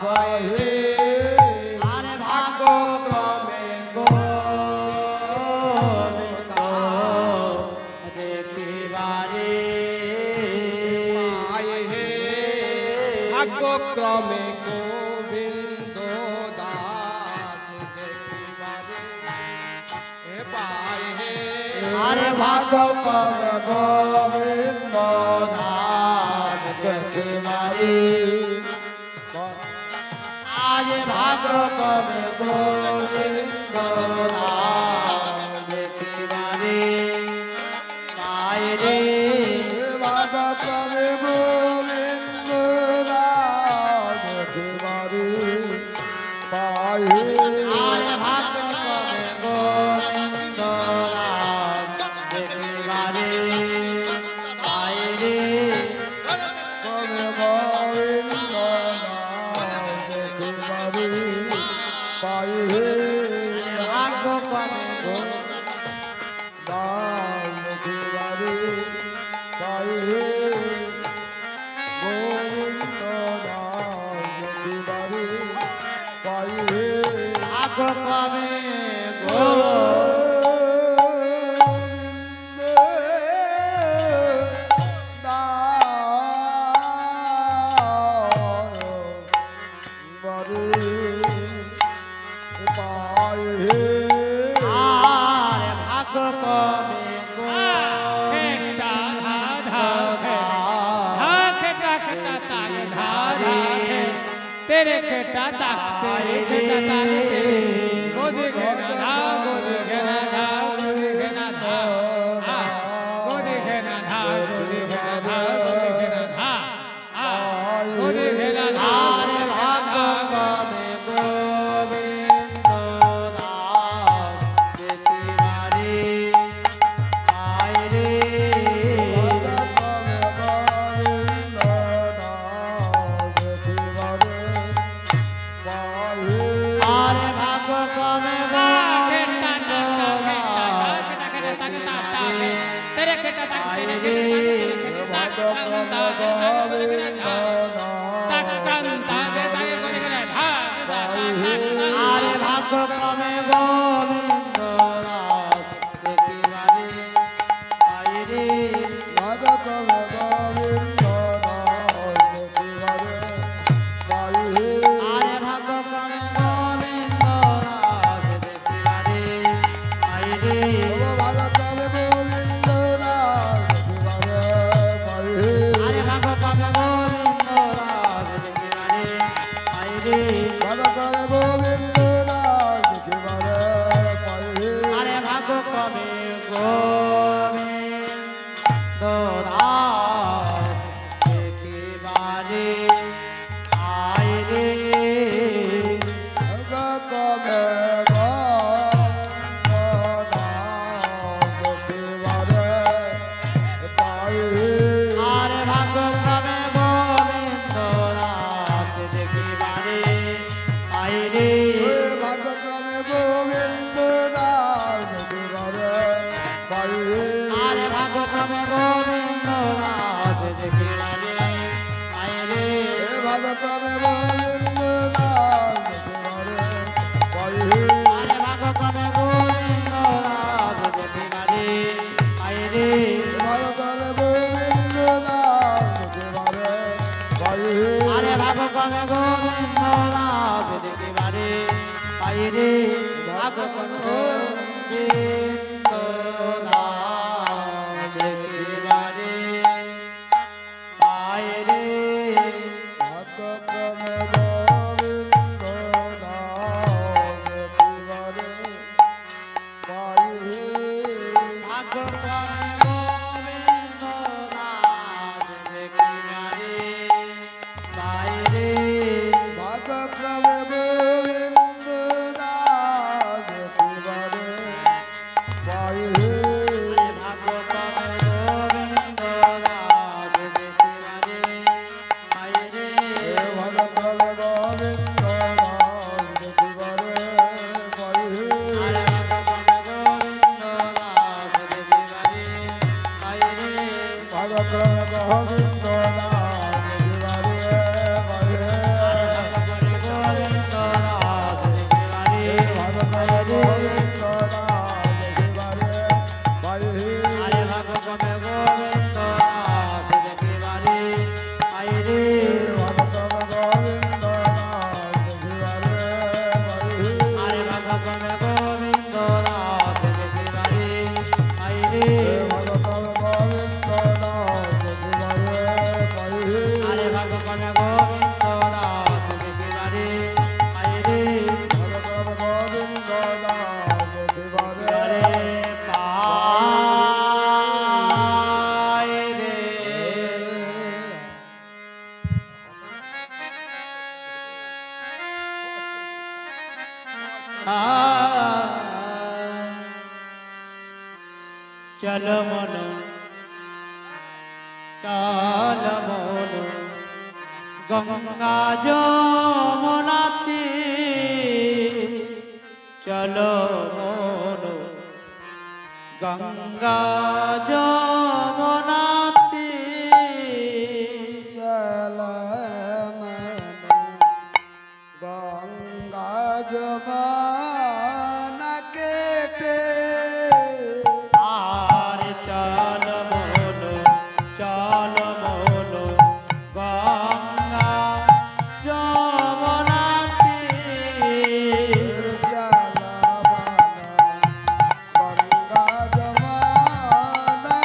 পাহে আরে ভাগ্যক্রমে গোবিন্দ দেখিবারে পায়ে হে ভাগ্যক্রমে গোবিন্দ দাস দেখিবারে এ পায়ে হে আরে ভাগ্যক্রমে গোবিন্দ নাম দেখিবারে আজ ভাগ্যক্রমে গোবিন্দ নাম দেখিবারে পায় রে ভাগ্যক্রমে গোবিন্দ নাম দেখিবারে পাহে আরে ভাগ্যক্রমে গোবিন্দ নাম দেখিবারে পায় রে কবে গোবিন্দ নাম দেখিবারে পাহে ভাগ্যক্রমে নাম দেখিবারে পাহে গোবিন্দ নাম দেখিবারে পাহে ভাগ্যক্রমে আরে ভাগ্যক্রমে খেটা ধা ধা ধা খেটা খেটা তাগ ধা ধা খে तेरे खेटा ताक तेरे खेटा ताक तेरे गोदे घेना धा गोदे घेना धा गोदे घेना धा गोदे घेना धा गोदे घेना धा गोदे घेना धा गोदे घेना धा আরে ভাগ্যক্রমে গোবিন্দ নাম দেখিবারে পায় রে আরে ভাগ্যক্রমে खेटा ताक खेटा ताक खेटा ताक ताक ताक तेरे खेटा ताक तेरे खेटा ताक गोदे घेना ताक कांता दे ताक गोदे घेना धा আরে ভাগ্যক্রমে গোবিন্দ নাম দেখিবারে পায় রে আরে ভাগ্যক্রমে গোবিন্দ নাম দেখিবারে পায় রে আরে ভাগ্যক্রমে গোবিন্দ নাম দেখিবারে পায় রে আরে ভাগ্যক্রমে গোবিন্দ নাম দেখিবারে পায় রে আরে ভাগ্যক্রমে গোবিন্দ নাম দেখিবারে পায় রে আরে ভাগ্যক্রমে গোবিন্দ নাম দেখিবারে পায় রে আরে ভাগ্যক্রমে গোবিন্দ নাম দেখিবারে পায় রে আরে ভাগ্যক্রমে গোবিন্দ নাম দেখিবারে পায় রে ভাগ্যক্রমে গোবিন্দ নাম দেখিবারে পায় রে ভাগ্যক্রমে গোবিন্দ নাম দেখিবারে পায় রে ভাগ্যক্রমে গোবিন্দ নাম দেখিবারে পায়ে আরে ভাগ্যক্রমে গোবিন্দ নাম দেখিবারে পায় রে ভাগ্যক্রমে চলো মন চলো মন গঙ্গা যমুনাতে চলো মন গঙ্গা যমুনাতে চল মন গঙ্গা যমুনা কেটে আর চল মন গঙ্গা যমুনাতে চল মন গঙ্গা যমুনা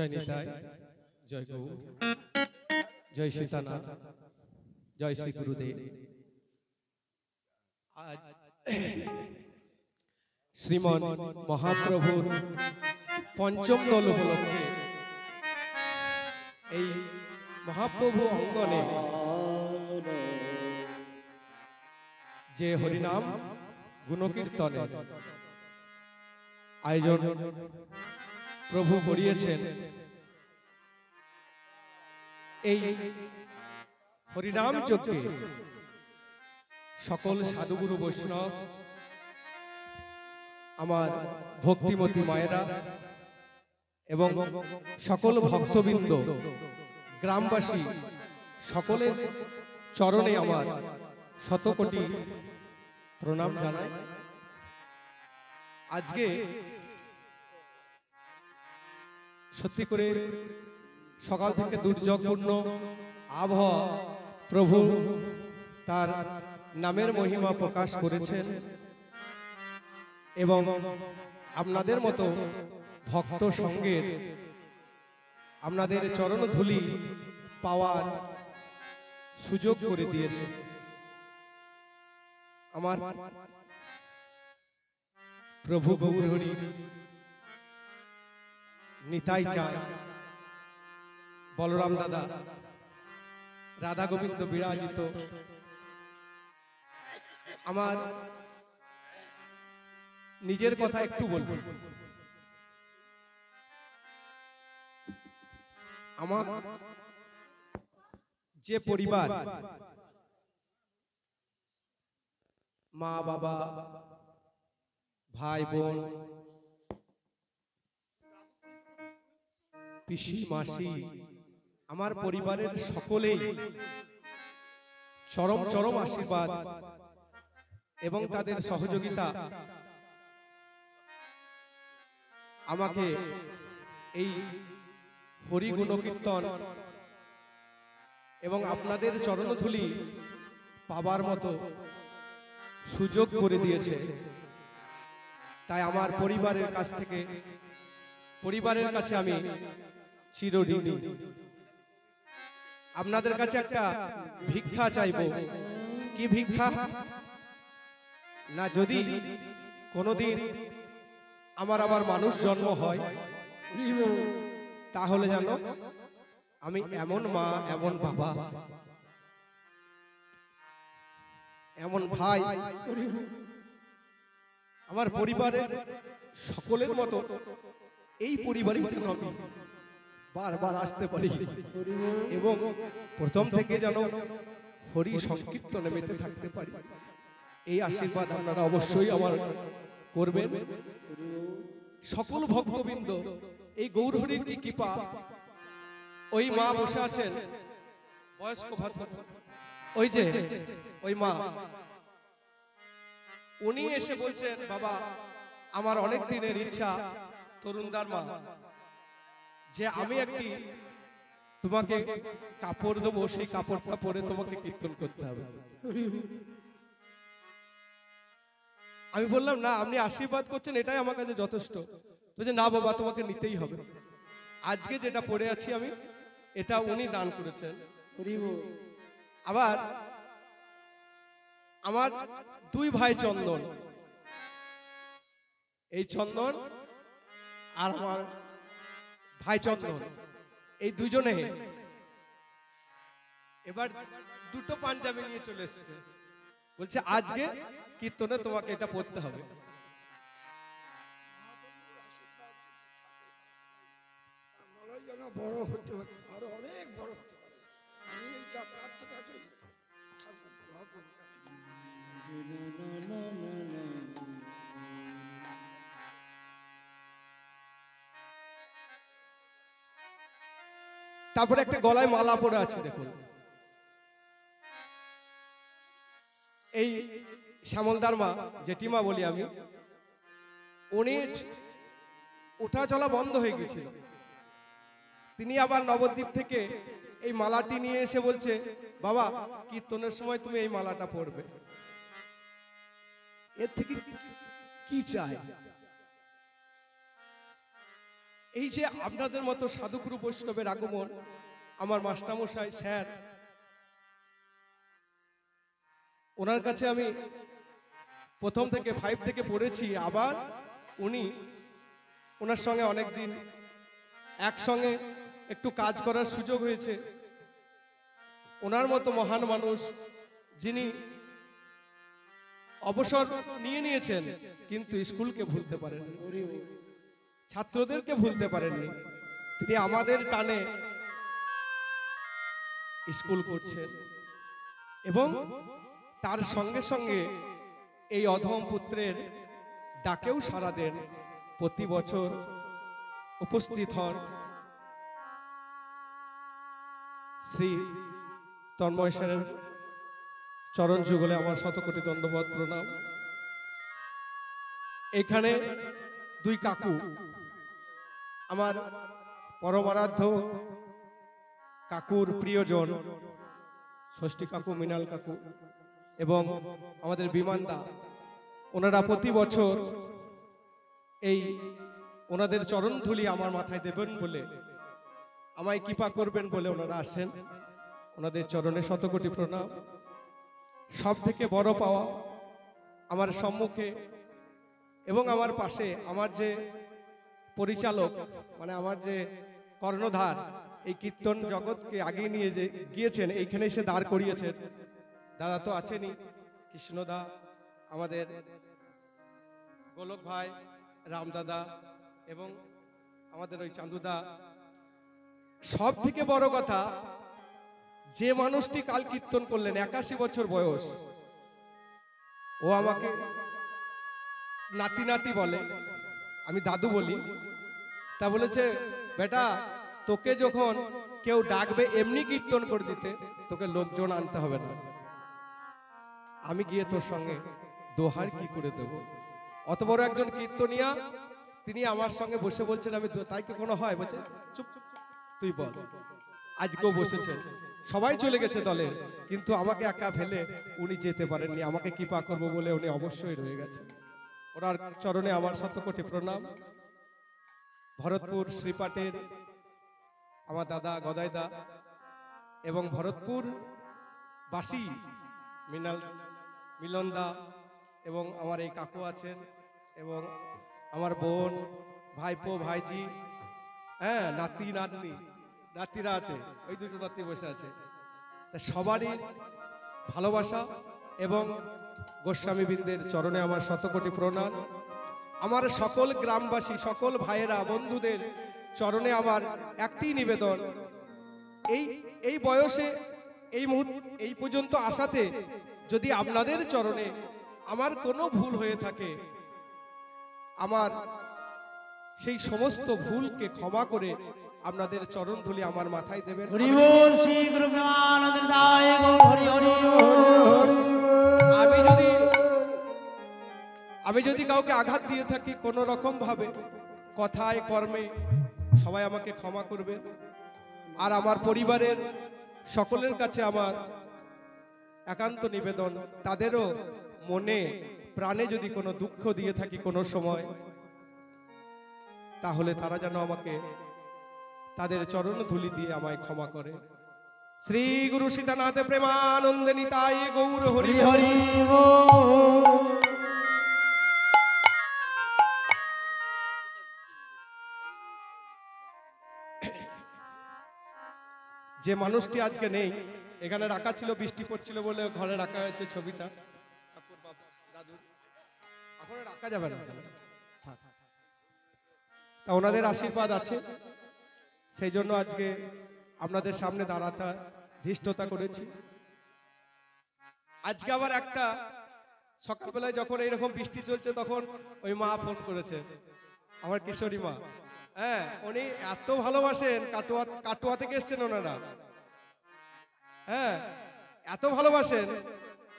জয় নিতাই, জয় গৌর, জয় সীতানাথ, জয় শ্রী গুরুদেব। আজ শ্রীমন মহাপ্রভুর পঞ্চম দোল উপলক্ষে এই মহাপ্রভু অঙ্গনে যে হরিনাম গুণকীর্তনে আয়োজন প্রভু করিয়েছেন, এই হরিনাম যজ্ঞে সকল সাধুগুরু বৈষ্ণব, আমার ভক্তিমতী মায়েরা এবং সকল ভক্তবৃন্দ, গ্রামবাসী সকলের চরণে আমার শতকোটি প্রণাম জানাই। আজকে সত্যি করে সকাল থেকে দুর্যোগপূর্ণ আবহাওয়া, প্রভু তার নামের মহিমা প্রকাশ করেছেন এবং আপনাদের মতো ভক্ত সঙ্গের আপনাদের চরণ ধুলি পাওয়ার সুযোগ করে দিয়েছে। আমার প্রভু গৌর হরি নিতাই চায়, বলরাম দাদা, রাধা গোবিন্দ বিরাজিত, আমার নিজের কথা একটু বলবো। আমার যে পরিবার, মা বাবা, ভাই বোন, পিসি মাসি, আমার পরিবারের সকলেই চরম চরম আশীর্বাদ এবং তাদের সহযোগিতা আমাকে এই হরি গুণকীর্তন এবং আপনাদের চরণধুলি পাবার মতো সুযোগ করে দিয়েছে। তাই আমার পরিবারের কাছ থেকে, পরিবারের কাছে আমি চিরঋণী। আপনাদের কাছে একটা ভিক্ষা চাইব। কি ভিক্ষা? না, যদি কোনোদিন আমার আবার মানুষ জন্ম হয়, তাহলে জানো আমি এমন মা, এমন বাবা, এমন ভাই, আমার পরিবারের সকলের মতো এই পরিবারে যেন আমি বারবার আসতে পারি এবং প্রথম থেকে যেন হরি সংকীর্তনে মেতে থাকতে পারি। এই আশীর্বাদ আপনারা অবশ্যই আমার করবেন। সকল ভক্তবৃন্দ, এই গৌর হরির কি কৃপা। ওই মা বসে আছেন, বয়স্ক ভদ্র, ওই যে ওই মা, উনি এসে বলছেন, বাবা আমার অনেক দিনের ইচ্ছা, তরুণদার মা, যে আমি একটি তোমাকে কাপড় দেবো, সেই কাপড়টা পরে তোমাকে কীর্তন করতে হবে। আমি বললাম, না, আপনি আশীর্বাদ করছেন, এটাই আমার কাছে যথেষ্ট। বলছে, না বাবা, তোমাকে নিতেই হবে। আজকে যেটা পরে আছি আমি, এটা উনি দান করেছেন। আবার আমার দুই ভাই চন্দন, এই চন্দন আর আমার ভাই চন্দন, এই দুজনে এবার দুটো পাঞ্জাবি নিয়ে চলে এসেছে। বলছে আজকে কীর্তনে তোমাকে এটা পড়তে হবে। বড় হতে হবে, আরো অনেক বড় হতে পারে, আমি এইটা প্রার্থনা করি। তারপরে একটা গলায় মালা পরে আছে, দেখুন। এই শ্যামলদার মা, জেঠিমা বলি আমি, উনি ওঠা চলা বন্ধ হয়ে গেছিল। তিনি আবার নবদ্বীপ থেকে এই মালাটি নিয়ে এসে বলছে, বাবা কীর্তনের সময় তুমি এই মালাটা পরবে। এর থেকে কি চাই? এই যে আপনাদের মতো সাধুগুরু বৈষ্ণবের আগমন, আমার মাস্টারমশাই স্যার, ওনার কাছে আমি প্রথম থেকে 5 থেকে পড়েছি। আবার ওনার সঙ্গে অনেকদিন একসঙ্গে একটু কাজ করার সুযোগ হয়েছে। ওনার মতো মহান মানুষ যিনি অবসর নিয়েছেন, কিন্তু স্কুলকে ভুলতে পারেননি, ছাত্রদেরকে ভুলতে পারেননি। তিনি আমাদের টানে স্কুল করছেন এবং তার সঙ্গে সঙ্গে এই অধম পুত্রের ডাকেও সাড়া দেন। প্রতি বছর উপস্থিত হন শ্রী তন্ময় স্যারের চরণ যুগলে আমার শতকোটি দণ্ডবত প্রণাম। এখানে 2 কাকু, আমার পরমারাধ্য কাকুর প্রিয়জন ষষ্ঠী কাকু, মৃণাল কাকু এবং আমাদের বিমানদা, ওনারা প্রতি বছর এই ওনাদের চরণ ধুলি আমার মাথায় দেবেন বলে, আমায় কৃপা করবেন বলে ওনারা আসেন। ওনাদের চরণে শতকোটি প্রণাম। সব থেকে বড় পাওয়া আমার সম্মুখে এবং আমার পাশে আমার যে পরিচালক, মানে আমার যে কর্ণধার, এই কীর্তন জগৎকে আগিয়ে নিয়ে যে গিয়েছেন, এইখানে এসে দাঁড় করিয়েছেন। দাদা তো আছেনই, কৃষ্ণদা, আমাদের গোলক ভাই, রামদাদা এবং আমাদের ওই চান্দুদা। সব থেকে বড় কথা, যে মানুষটি কাল কীর্তন করলেন, 81 বছর বয়স, ও আমাকে নাতি নাতি বলে, আমি দাদু বলি। তা বলেছে, বেটা তোকে যখন কেউ ডাকবে এমনি কীর্তন করে দিতে, তোকে লোকজন আনতে হবে না, আমি গিয়ে তোর সঙ্গে দোহার কি করে দেব। অত বড় একজন কীর্তনিয়া, তিনি আমার সঙ্গে বসে বলছেন, আমি তাই কি কোনো হয়? বলছে চুপ তুই বল। আজকেও বসেছেন, সবাই চলে গেছে দলের, কিন্তু আমাকে একা ফেলে উনি যেতে পারেননি। আমাকে কৃপা করবো বলে উনি অবশ্যই রয়ে গেছেন। ওনার চরণে আমার শতকোটি প্রণাম। ভরতপুর শ্রীপাটের আমার দাদা গদাইদা এবং ভরতপুর বাসী মিলনদা এবং আমার এই কাকু আছেন এবং আমার বোন, ভাইপো, ভাইজি, হ্যাঁ, নাতি নাতনি, নাতিরা আছে, ওই 2টো নাতি বসে আছে। তা সবারই ভালোবাসা এবং গোস্বামী বৃন্দের চরণে আমার শতকোটি প্রণাম। আমার সকল গ্রামবাসী, সকল ভাইয়েরা, বন্ধুদের চরণে আমার একটি নিবেদন, এই বয়সে এই পর্যন্ত আসাতে যদি আপনাদের চরণে আমার কোনো ভুল হয়ে থাকে, আমার সেই সমস্ত ভুলকে ক্ষমা করে আপনাদের চরণ ধুলি আমার মাথায় দেবেন। আমি যদি কাউকে আঘাত দিয়ে থাকি কোনো রকম ভাবে, কথায় কর্মে, সবাই আমাকে ক্ষমা করবেন। আর আমার পরিবারের সকলের কাছে আমার একান্ত নিবেদন, তাদেরও মনে প্রাণে যদি কোনো দুঃখ দিয়ে থাকি কোনো সময়, তাহলে তারা যেন আমাকে তাদের চরণ ধুলি দিয়ে আমায় ক্ষমা করে। শ্রী গুরু সীতানাথ প্রেমানন্দে নিতাই গৌর হরি হরি। যে মানুষটি আজকে নেই, এখানে রাখা ছিল, বৃষ্টি পড়ছিল বলে ঘরে রাখা হয়েছে ছবিটা, দাদু এখন রাখা যাবে না, তা ওনাদের আশীর্বাদ আছে, সেই জন্য আজকে আপনাদের সামনে দাঁড়াতে ধৃষ্টতা করেছি। আজকে আবার একটা সকালবেলায় যখন এইরকম বৃষ্টি চলছে, তখন ওই মা ফোন করেছে, আমার কিশোরী মা, হ্যাঁ, উনি এত ভালোবাসেন, কাটোয়া থেকে এসছেন ওনারা, হ্যাঁ, এত ভালোবাসেন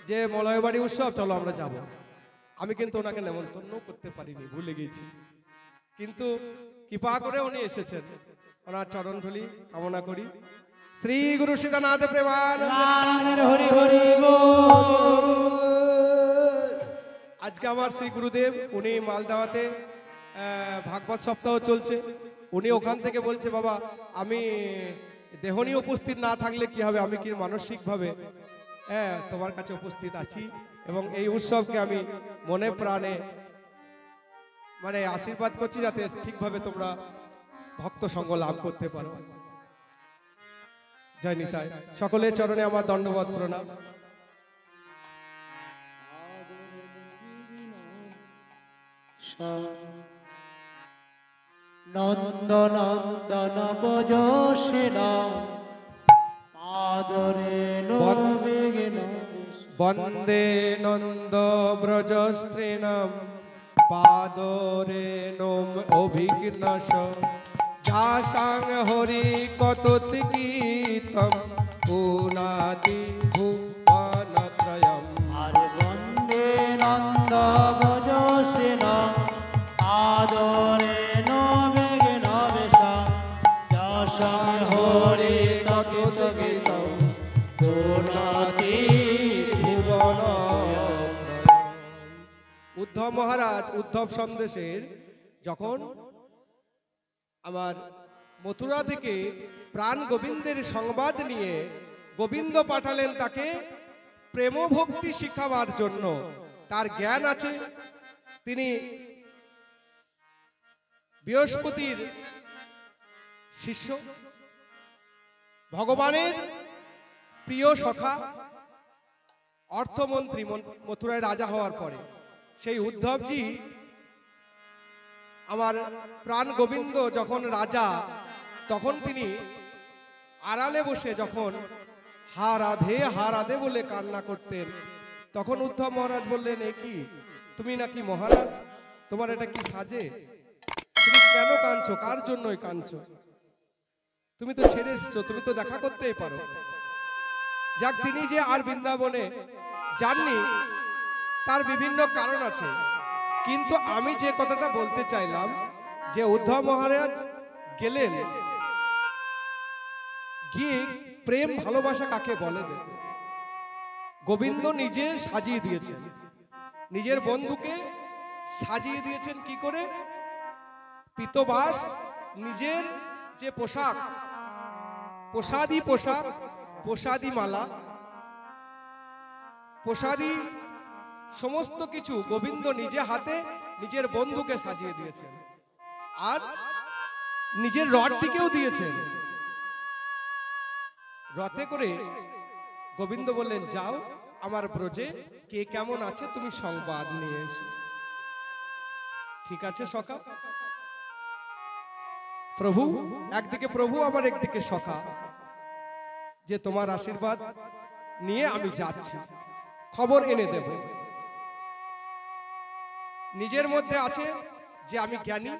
যে মলয়বাড়ি উৎসব চলো আমরা যাব। আমি কিন্তু ওনাকে নেমন্তন্ন করতে পারিনি, ভুলে গেছি, কিন্তু কৃপা করে উনি এসেছেন। ওনার চরণ ধুলি কামনা করি। শ্রী গুরু সীতানাথ প্রেমানন্দে হরি হরি বল। আজকে আমার শ্রী গুরুদেব, উনি মালদাতে ভাগবত সপ্তাহ চলছে, উনি ওখান থেকে বলছে বাবা আমি দেহ নিয়ে উপস্থিত না থাকলে কি হবে, আমি কি মানসিকভাবে হ্যাঁ তোমার কাছে উপস্থিত আছি এবং এই উৎসবকে আমি মনে প্রাণে মানে আশীর্বাদ করছি যাতে ঠিকভাবে তোমরা ভক্ত সঙ্গ লাভ করতে পারো। জয় নিতাই। সকলের চরণে আমার দণ্ডবত প্রণাম। নন্দনন্দন বজসেন আদরে নবিঘ্ন বন্দে নন্দ ব্রজস্ত্রীণম পাদরেণুম অভিঘ্নস যাসাং হরি কতোদ্গীতম পুনাতি ভুবনত্রয়ম। আরে বন্দে নন্দ বজসেন আদরে নবিঘ্ন যাসাং হরি কতোদ্গীতম পুনাতি ভুবন। উদ্ধব মহারাজ উদ্ধব সন্দেশের যখন আমার মথুরা থেকে প্রাণ গোবিন্দের সংবাদ নিয়ে গোবিন্দ পাঠালেন তাকে প্রেম ভক্তি শিখাবার জন্য। তার জ্ঞান আছে, তিনি বৃহস্পতির শিষ্য, ভগবানের প্রিয় সখা, অর্থমন্ত্রী মথুরায় রাজা হওয়ার পরে সেই উদ্ধবজি আমার প্রাণ গোবিন্দ যখন রাজা তখন তিনি আড়ালে বসে যখন হা রাধে বলে কান্না করতেন, তখন উদ্ধব মহারাজ বললেন এ কি তুমি নাকি মহারাজ, তোমার এটা কি সাজে, তুমি কেন কাঁদছো, কার জন্যই কাঁদছো, তুমি তো ছেড়ে এসছো, তুমি তো দেখা করতেই পারো। যাক, তিনি যে আর বৃন্দাবনে যাননি তার বিভিন্ন কারণ আছে, কিন্তু আমি যে কথাটা বলতে চাইলাম যে উদ্ধব মহারাজ গেলেন গিয়ে প্রেম ভালোবাসা কাকে বলে দেখো। গোবিন্দ নিজে সাজিয়ে দিয়েছেন, নিজের বন্ধুকে সাজিয়ে দিয়েছেন কি করে, পীতবাস, নিজের যে পোশাক, পোশাদি পোশাক, পোশাদি মালা, পোশাদি সমস্ত কিছু গোবিন্দ নিজে হাতে নিজের বন্ধুকে সাজিয়ে দিয়েছেন, আর নিজের রথটিকেও দিয়েছেন। রথে করে গোবিন্দ বললেন যাও আমার ব্রজে কে কেমন আছে তুমি সংবাদ নিয়ে এসো। ঠিক আছে সখা, প্রভু একদিকে প্রভু আবার একদিকে সখা, যে তোমার আশীর্বাদ নিয়ে আমি যাচ্ছি, খবর এনে দেব। নিজের মধ্যে আছে যে আমি জ্ঞানী,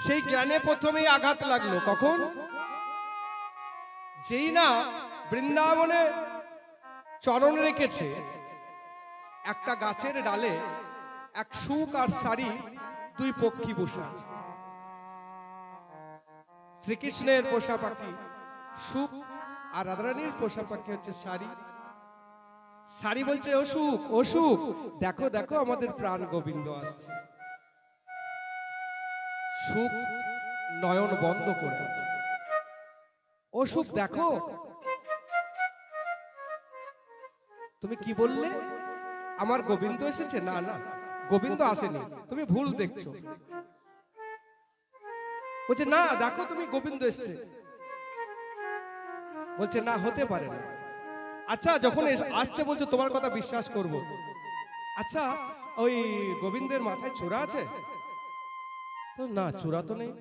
সেই জ্ঞানে প্রথমেই আঘাত লাগলো কখন, যেই না বৃন্দাবনে চরণ রেখেছে, একটা গাছের ডালে এক শুক আর শাড়ি দুই পক্ষী বসে আছে। শ্রীকৃষ্ণের পোষা পাখি শুক আর রাধারানীর পোষা পাখি হচ্ছে শাড়ি। শাড়ি বলছে অসুখ অসুখ, দেখো দেখো আমাদের প্রাণ গোবিন্দ আসছে। শুক নয়ন বন্ধ করে আছে, অসুখ দেখো। তুমি কি বললে, আমার গোবিন্দ এসেছে? না না, গোবিন্দ আসেনি, তুমি ভুল দেখছো। বলছে না দেখো তুমি গোবিন্দ এসেছে। বলছে না, হতে পারে না। আচ্ছা যখন আসছে বলছো তোমার কথা বিশ্বাস করব। আচ্ছা ওই গোবিন্দের মাথায় চূড়া আছে? তো না, চূড়া তো নেই।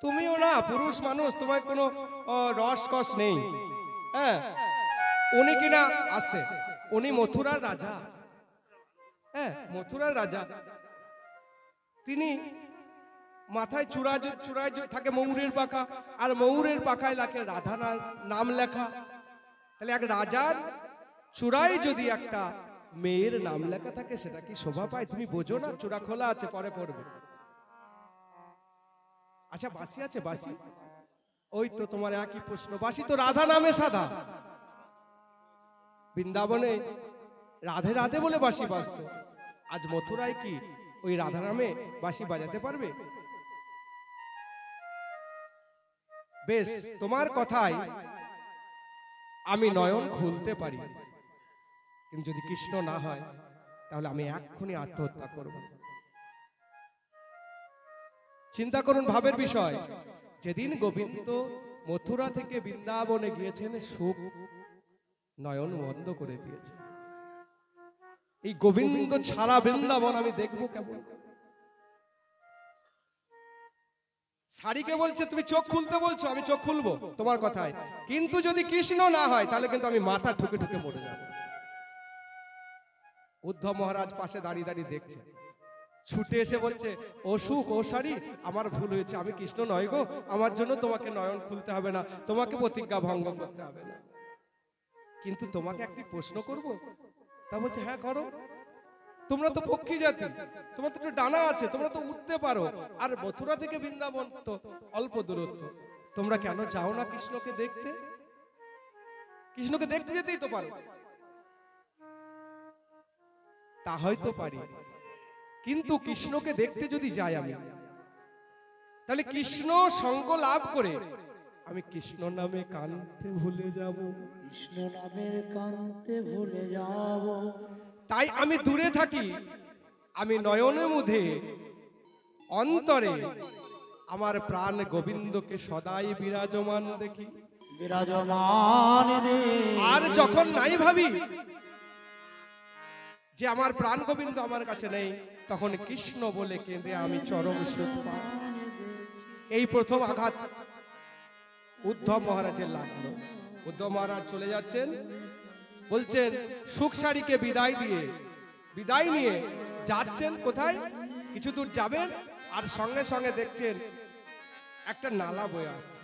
তুমিও না পুরুষ মানুষ, তোমার কোনো রস কস নেই। হ্যাঁ, উনি কিনা আসতে, উনি মথুরার রাজা। হ্যাঁ, মথুরার রাজা, তিনি মাথায় চূড়ায় থাকে ময়ূরের পাখা, আর ময়ূরের পাখায় লাগে রাধা নাম লেখা। তাহলে এক রাজার চূড়ায় যদি একটা মেয়ের নাম লেখা থাকে সেটা কি শোভা পায়? তুমি বোঝো না, চূড়া খোলা আছে, পরে পড়বে। আচ্ছা বাঁশি আছে? বাঁশি ওই তো তোমার একই প্রশ্ন, বাঁশি তো রাধা নামে সাধা। বৃন্দাবনে রাধে রাধে বলে বাঁশি বাজতো, আজ মথুরায় কি ওই রাধা নামে বাঁশি বাজাতে পারবে? বেশ, তোমার কথায় আমি নয়ন খুলতে পারি, কিন্তু যদি কৃষ্ণ না হয় তাহলে আমি এক্ষুনি আত্মহত্যা করব। চিন্তা করুন ভাবের বিষয়, যেদিন গোবিন্দ মথুরা থেকে বৃন্দাবনে গিয়েছেন, সুখ নয়ন বন্ধ করে দিয়েছে। এই গোবিন্দ ছাড়া বৃন্দাবন আমি দেখবো কেমন? শাড়িকে বলছে তুমি চোখ খুলতে বলছো, আমি চোখ খুলবো তোমার কথায়, কিন্তু যদি কৃষ্ণ না হয় তাহলে কিন্তু আমি মাথা ঠুকে ঠুকে মরে যাব। উদ্ধব মহারাজ পাশে দাঁড়িয়ে দাঁড়িয়ে দেখছে, ছুটে এসে বলছে, ও সুখ, ও শাড়ি, আমার ভুল হয়েছে, আমি কৃষ্ণ নয় গো, আমার জন্য তোমাকে নয়ন খুলতে হবে না, তোমাকে প্রতিজ্ঞা ভঙ্গ করতে হবে না, কিন্তু তোমাকে একটি প্রশ্ন করব। তা বলছে, হ্যাঁ করো। তোমরা তো পক্ষী জাতি, তোমার তো ডানা আছে, তোমরা তো উঠতে পারো, আর মথুরা থেকে বৃন্দাবন তো অল্প দূরত্ব, তোমরা কেন যাও না কৃষ্ণকে দেখতে? কৃষ্ণকে দেখতে যেতেই তো পারো। তা হয়তো পারি, কিন্তু কৃষ্ণকে দেখতে যদি যাই আমি, তাহলে কৃষ্ণ সঙ্গ লাভ করে আমি কৃষ্ণ নামে কানতে ভুলে যাব, কৃষ্ণ নামের কান্তে ভুলে যাব। তাই আমি দূরে থাকি, আমি নয়নে মুধে অন্তরে আমার প্রাণ গোবিন্দকে সদাই বিরাজমান দেখি, বিরাজমান দেখি। আর যখন নাই ভাবি যে আমার প্রাণ গোবিন্দ আমার কাছে নেই, তখন কৃষ্ণ বলে কেঁদে আমি চরম সুখ পাই। এই প্রথম আঘাত উদ্ধব মহারাজের লাগলো। উদ্ধব মহারাজ চলে যাচ্ছেন, বলছেন সুখ শাড়িকে বিদায় নিয়ে যাচ্ছেন কোথায়? কিছু দূর যাবেন, আর সঙ্গে সঙ্গে দেখছেন একটা নালা বয়ে আসছে।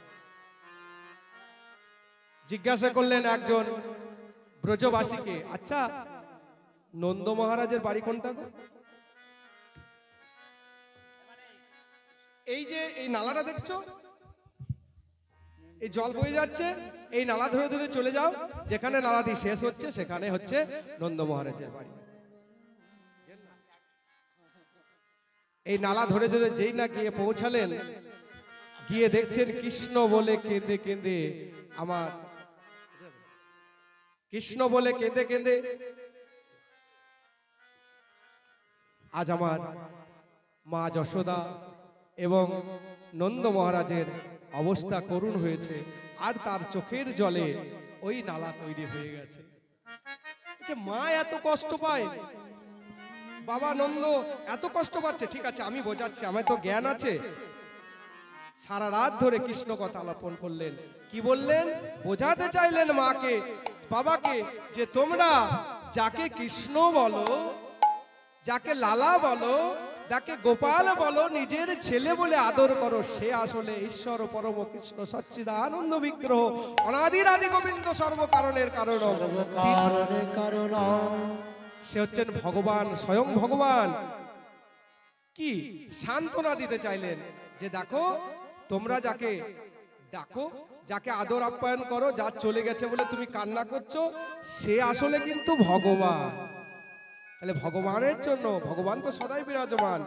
জিজ্ঞাসা করলেন একজন ব্রজবাসীকে, আচ্ছা নন্দ মহারাজের বাড়ি কোনটা গো? এই যে এই নালাটা দেখছো, এই জল বয়ে যাচ্ছে, এই নালা ধরে ধরে চলে যাও, যেখানে নালাটি শেষ হচ্ছে সেখানে হচ্ছে নন্দ মহারাজের বাড়ি। এই নালা ধরে ধরে যেই না গিয়ে পৌঁছালেন, গিয়ে দেখছেন কৃষ্ণ বলে কেঁদে কেঁদে আমার কৃষ্ণ বলে কেঁদে কেঁদে আজ আমার মা যশোদা এবং নন্দ মহারাজের অবস্থা করুণ হয়েছে, আর তার চোখের জলে ওই নালা তৈরি হয়ে গেছে। মা এত কষ্ট পায়, বাবা নন্দ এত কষ্ট পাচ্ছে, ঠিক আছে আমি বোঝাচ্ছি, আমার তো জ্ঞান আছে। সারা রাত ধরে কৃষ্ণ কথা আলাপন করলেন, কি বললেন? বোঝাতে চাইলেন মাকে, বাবাকে, যে তোমরা যাকে কৃষ্ণ বলো, যাকে লালা বলো, যাকে গোপাল বলো, নিজের ছেলে বলে আদর করো, সে আসলে ঈশ্বর পরম কৃষ্ণ সচ্চিদানন্দ বিগ্রহ, অনাদির আদি গোবিন্দ, সর্বকারণের কারণ, সে হচ্ছেন ভগবান, স্বয়ং ভগবান। কি সান্ত্বনা দিতে চাইলেন যে দেখো, তোমরা যাকে ডাকো, যাকে আদর আপ্যায়ন করো, যা চলে গেছে বলে তুমি কান্না করছো, সে আসলে কিন্তু ভগবান। তাহলে ভগবানের জন্য, ভগবান তো সদাই বিরাজমান,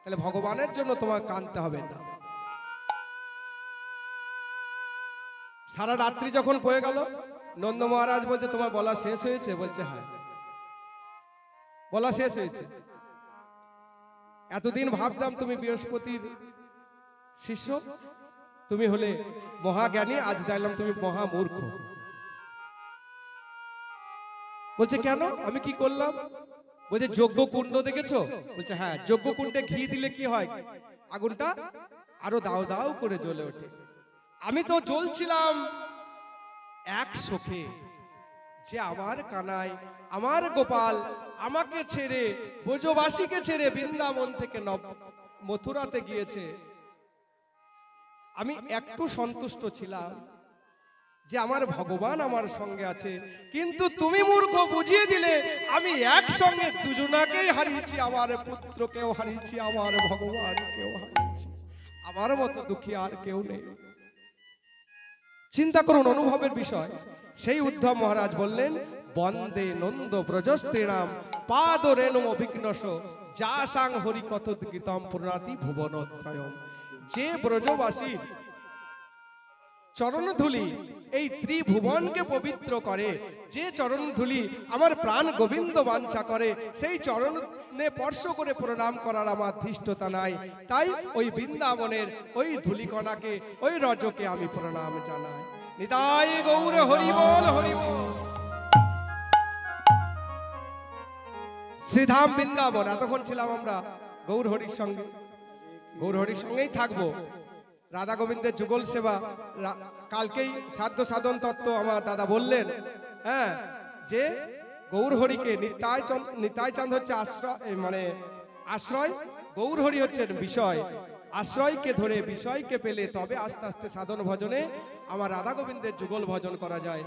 তাহলে ভগবানের জন্য তোমার কাঁদতে হবে না। সারা রাত্রি যখন বয়ে গেল, নন্দ মহারাজ বলছে তোমার বলা শেষ হয়েছে? বলছে হ্যাঁ, বলা শেষ হয়েছে। এতদিন ভাবতাম তুমি বৃহস্পতির শিষ্য, তুমি হলে মহাজ্ঞানী, আজ দেখলাম তুমি মহামূর্খ। বলছে কেন, আমি কি করলাম? বলছে যজ্ঞ কুণ্ড দেখেছো? বলছে হ্যাঁ। যজ্ঞ কুণ্ডে ঘি দিলে কি হয়? আগুনটা আরো দাও দাও করে জ্বলে ওঠে। আমি তো জ্বলছিলাম এক শোকে, যে আমার কানাই, আমার গোপাল আমাকে ছেড়ে, ব্রজবাসীকে ছেড়ে বৃন্দাবন থেকে মথুরাতে গিয়েছে। আমি একটু সন্তুষ্ট ছিলাম যে আমার ভগবান আমার সঙ্গে আছে, কিন্তু তুমি মূর্খ বুঝিয়ে দিলে আমি একসঙ্গে দুজনাকেই হারিয়েছি, আমার পুত্রকেও হারিয়েছি, আমার ভগবানকেও হারিয়েছি, আমার মতো দুঃখী আর কেউ নেই। চিন্তা করুন অনুভবের বিষয়। সেই উদ্ধব মহারাজ বললেন, বন্দে নন্দ ব্রজস্ত্রীণাম পাদ রেণুম অভিঘ্নস যা সাং হরি কথোদ্গীতম পুরাতি ভুবনত্রয়ম। যে ব্রজবাসীর চরণধূলি এই ত্রিভুবনকে পবিত্র করে, যে চরণধূলি আমার প্রাণ গোবিন্দ বাঞ্ছা করে, সেই চরণে স্পর্শ করে প্রণাম করার আমার ধৃষ্টতা নাই। তাই ওই বৃন্দাবনের ওই ধূলিকণাকে, ওই রজকে আমি প্রণাম জানাই। নিতাই গৌর হরি বল, হরি বল। শ্রীধাম বৃন্দাবন, এতক্ষণ ছিলাম আমরা গৌর হরির সঙ্গে, গৌর হরির সঙ্গেই থাকবো। রাধা গোবিন্দের যুগল সেবা, কালকেই সাধ্য সাধন তত্ত্ব আমার দাদা বললেন, হ্যাঁ, যে গৌর হরিকে নিতাই চাঁদ হচ্ছে আশ্রয়, মানে আশ্রয়, গৌর হরি হচ্ছেন বিষয়। আশ্রয়কে ধরে বিষয়কে পেলে তবে আস্তে আস্তে সাধন ভজনে আমার রাধা গোবিন্দের যুগল ভজন করা যায়।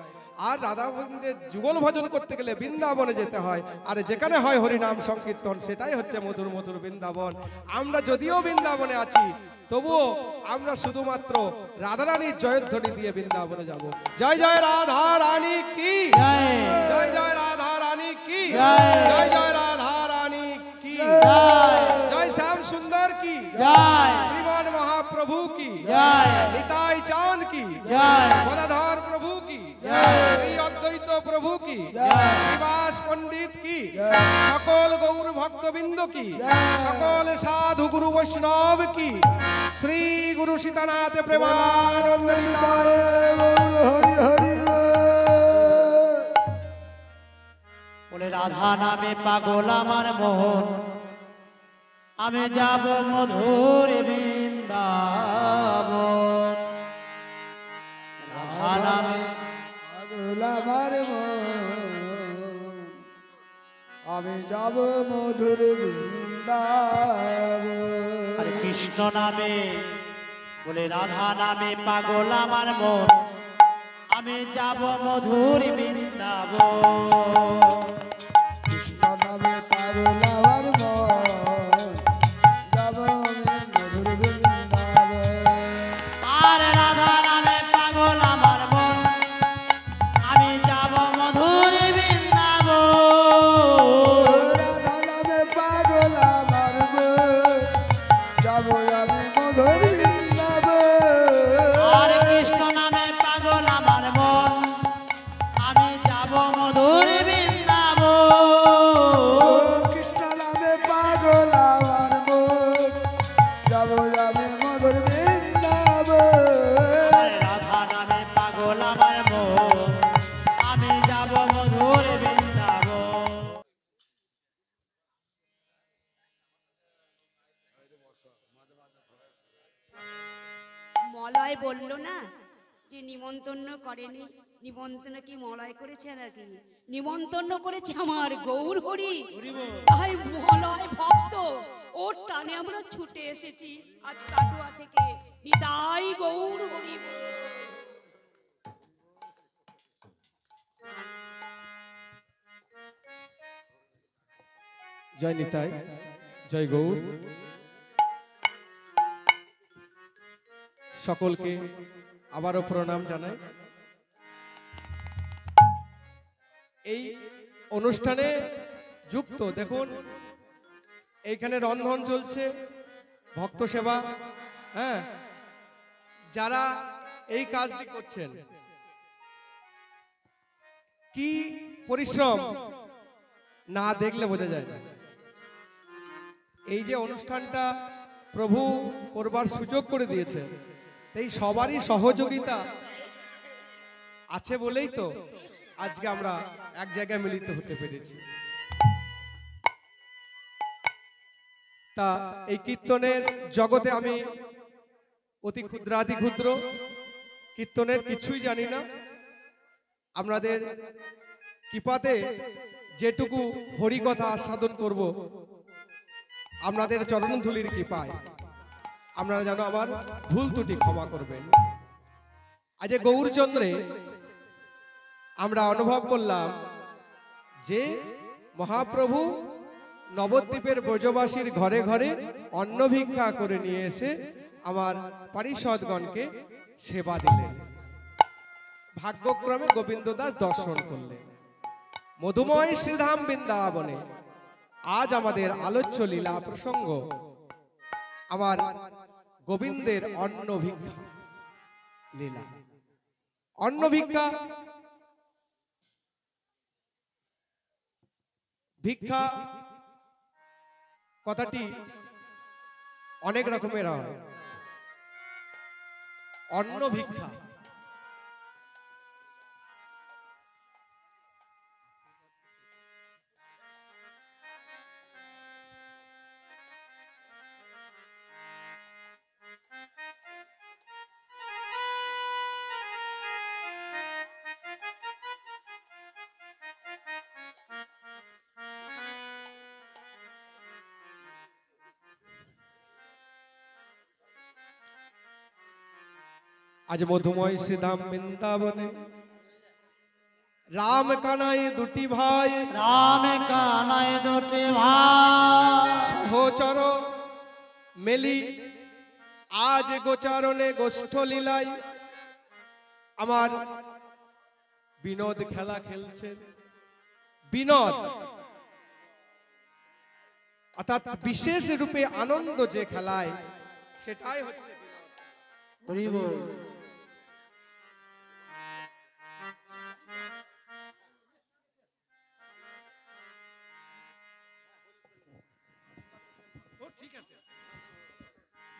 আর রাধা গোবিন্দের যুগল ভজন করতে গেলে বৃন্দাবনে যেতে হয়, আর যেখানে হয় হরিনাম সংকীর্তন, সেটাই হচ্ছে মধুর মধুর বৃন্দাবন। আমরা যদিও বৃন্দাবনে আছি, তবুও আমরা শুধুমাত্র রাধারানীর জয়ধ্বনি দিয়ে বৃন্দাবনে যাব। জয় জয় রাধা রানী কি, জয় জয় রাধা রানী কি, জয় জয় রাধা রানী কি, জয় শ্যাম সুন্দর কি, শ্রীমান মহাপ্রভু কি, নিতাই চাঁদ কি, গদাধর প্রভু কি, শ্রী অদ্বৈত প্রভু কি, শ্রীবাস পণ্ডিত কি, সকল গৌর ভক্তবৃন্দ কি, সকল সাধু গুরু বৈষ্ণব কি, শ্রী গুরু সীতানাথ প্রেমানন্দ নিতাই হরি হরি বলে রাধা নামে পাগল আমার মন, আমি যাব মধুর বৃন্দাবন। রাধা নামে পাগল আমার মন, আমি যাব মধুর বৃন্দাবন। আর কৃষ্ণ নামে বলে রাধা নামে পাগল আমার মন, আমি যাব মধুর বৃন্দাবন। কৃষ্ণ নামে পাগল আমার মন, যাব আমি মধুর বৃন্দাবন। আর রাধা নামে পাগল আমার মন, আমি যাব মধুর বৃন্দাবন। রাধা নামে পাগল আমার মন, যাব আমি মধুর বৃন্দাবন। আর কৃষ্ণ নামে পাগল আমার মন, আমি যাব মধুর বৃন্দাবন। কৃষ্ণ নামে পাগল আমার মন, যাব আমি মধুর বৃন্দাবন। আর রাধা নামে পাগল আমার মন, আমি যাব মধুর বৃন্দাবন। মলয় বলল না যে নিমন্ত্রণ করেনি, নিমন্ত্রণ কি মলয় করেছে নাকি? নিমন্ত্রণ করেছে আমার গৌর হরি। তাই মলয় ভক্ত, ওর টানে আমরা ছুটে এসেছি আজ কাটুয়া থেকে। নিতাই গৌর হরি। জয় নিতাই, জয় গৌর। সকলকে আবারও প্রণাম জানাই। এই অনুষ্ঠানে যুক্ত দেখুন, এইখানে রন্ধন চলছে, ভক্ত সেবা, হ্যাঁ, যারা এই কাজটি করছেন, কি পরিশ্রম না দেখলে বোঝা যায় না। এই যে অনুষ্ঠানটা প্রভু করবার সুযোগ করে দিয়েছে, এই সবারই সহযোগিতা আছে বলেই তো আজকে আমরা এক জায়গায় মিলিত হতে পেরেছি। তা এই কীর্তনের জগতে আমি অতি ক্ষুদ্রাতি ক্ষুদ্র, কীর্তনের কিছুই জানি না। আপনাদের কৃপাতে যেটুকু হরিকথা আস্বাদন করব, আপনাদের চরণধূলির কৃপায় আপনারা যেন আমার ভুল ত্রুটি ক্ষমা করবেন। আজ গৌরচন্দ্রে আমরা অনুভব করলাম যে মহাপ্রভু নবদ্বীপের ব্রজবাসীর ঘরে ঘরে অন্ন ভিক্ষা করে নিয়ে এসে আমার পারিষদগণকে সেবা দিলেন। ভাগ্যক্রমে গোবিন্দ দাস দর্শন করলেন। মধুময় শ্রীধাম বৃন্দাবনে আজ আমাদের আলোচ্য লীলা প্রসঙ্গ আমার গোবিন্দের অন্ন ভিক্ষা লীলা। অন্ন ভিক্ষা, ভিক্ষা কথাটি অনেক রকমের হয়। অন্ন ভিক্ষা আজ মধুময় শ্রীধাম বৃন্দাবনে রাম কানাই দুটি ভাই, রাম কানাই দুটি ভাই সহচর মেলি আজ গোচারণে গোষ্ঠ লীলাই আমার বিনোদ খেলা খেলছেন। বিনোদ অর্থাৎ বিশেষ রূপে আনন্দ যে খেলায় সেটাই হচ্ছে বিনোদ।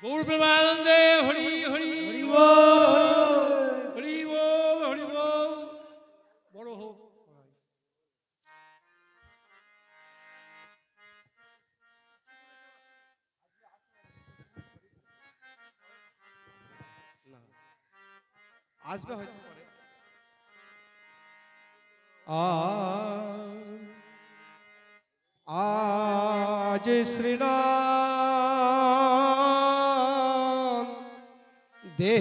গৌর প্রেমানন্দে হরি হরি হরি বল, হরি বল, হরি বল। বড় হোক। আসবে হয়তো পরে। আজ শ্রীরাম দে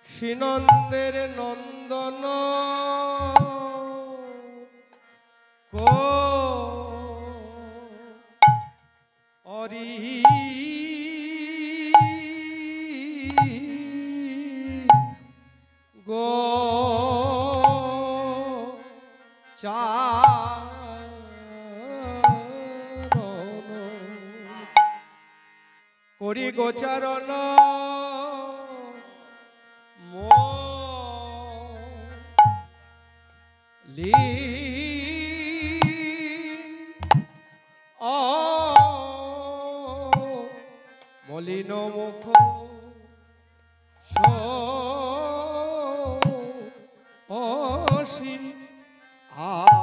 শ্রীনন্দের নন্দন অরি গো চারণ করি গোচারণ মলিন মুখ অসীম আজ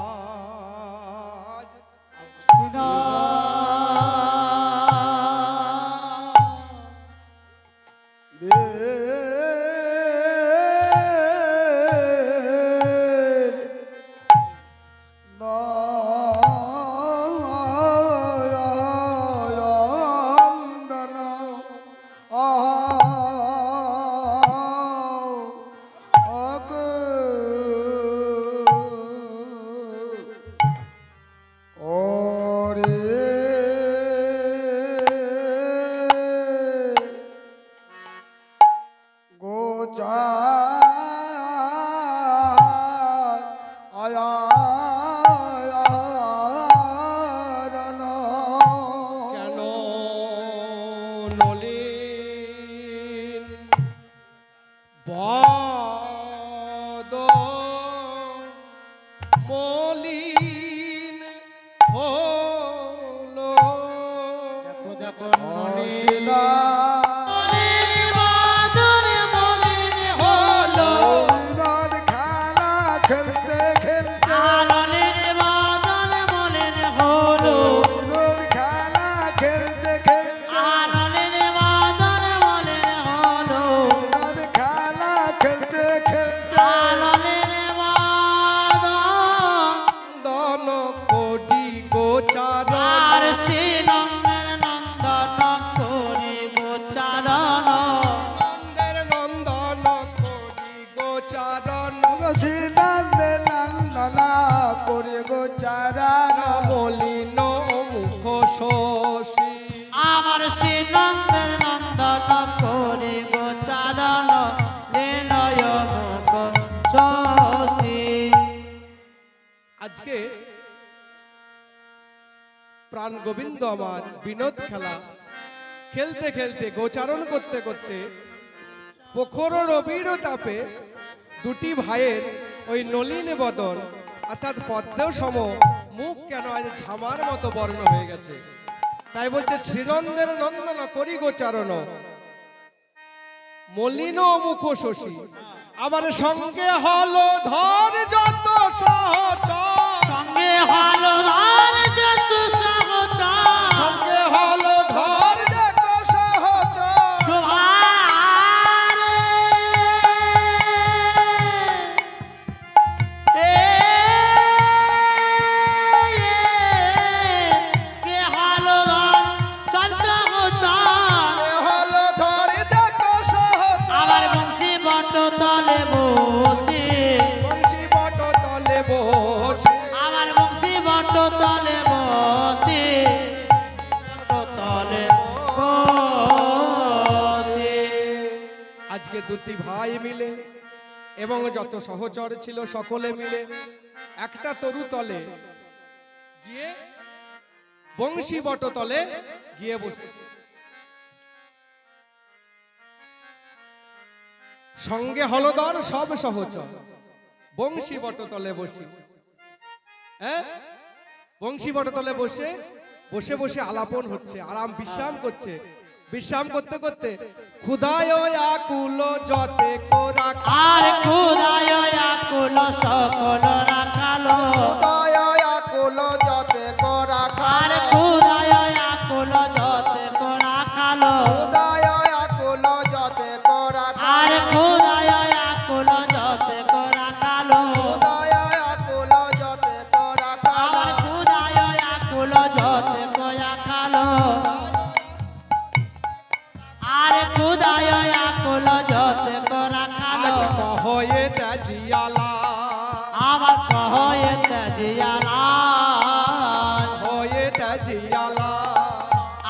শ্রীনন্দের নন্দন আজকে প্রাণ গোবিন্দ আমার বিনোদ খেলা খেলতে খেলতে গোচারণ করতে করতে প্রখর রবির তাপে দুটি ভাইয়ের ওই নলিন বদন অর্থাৎ পদ্মেও সম মুখ কেন আজ ঝামার মতো বর্ণ হয়ে গেছে। তাই বলছে শ্রীনন্দের নন্দন করি গোচারণ মলিন মুখ শশী আবার সঙ্গে হলো ধর যত সহচর সঙ্গে হলো ধর যত সহচর সঙ্গে হলো ধর যত সহচর সুহারে কে হলো ধর সব সহচর হলো ধরে দেখো সহচর আমার বংশী বট তলে বসে বংশী বট তলে বসে আমার বংশী বট তলে বসে তলে বসে আজকে দুটি ভাই মিলে এবং যত সহচর ছিল সকলে মিলে একটা তরু তলে গিয়ে বংশী বট তলে গিয়ে বসে সঙ্গে হলদর সব সহচর বংশী বট তলে বসি হ্যাঁ বংশী বট তলে বসে বসে বসে আলাপন হচ্ছে আরাম বিশ্রাম করছে বিশ্রাম করতে করতে ক্ষুধায় আকুল যতে কোরা আর খুদায় আকুল সকল রাখালো দয় আকুল যতে করা আর খুদায় আকুল যতে করা খালো দয় আকুল যতে করা আর খুদায় আকুল যতে করা খালো দয় আকুল যতে করা আর খুদায় আকুল যতে করা খালো আর খুদায় আকুল যতে করা আজ খালো কহয়ে তাজিয়ালা আমার কহয়ে তেজিয়ালা হয়ে তাজিয়ালা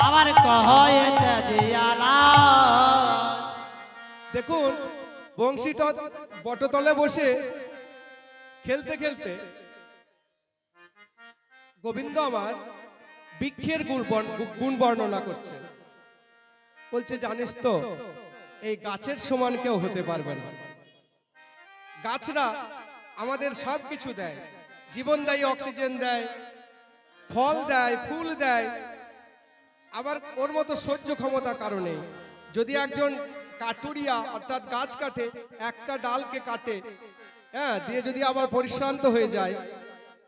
আমার কহয়ে তেজিয়ালা দেখুন বংশীটা বটতলে বসে খেলতে খেলতে গোবিন্দ আমার বৃক্ষের গুণ বর্ণনা করছে বলছে জানিস তো এই গাছের সমান কেউ হতে পারবে না গাছরা আমাদের সব কিছু দেয় জীবনদায়ী অক্সিজেন দেয় ফল দেয় ফুল দেয় আবার ওর মতো সহ্য ক্ষমতা কারণে যদি একজন কাটুরিয়া অর্থাৎ গাছ কাটে একটা ডালকে কাটে হ্যাঁ দিয়ে যদি আবার পরিশ্রান্ত হয়ে যায়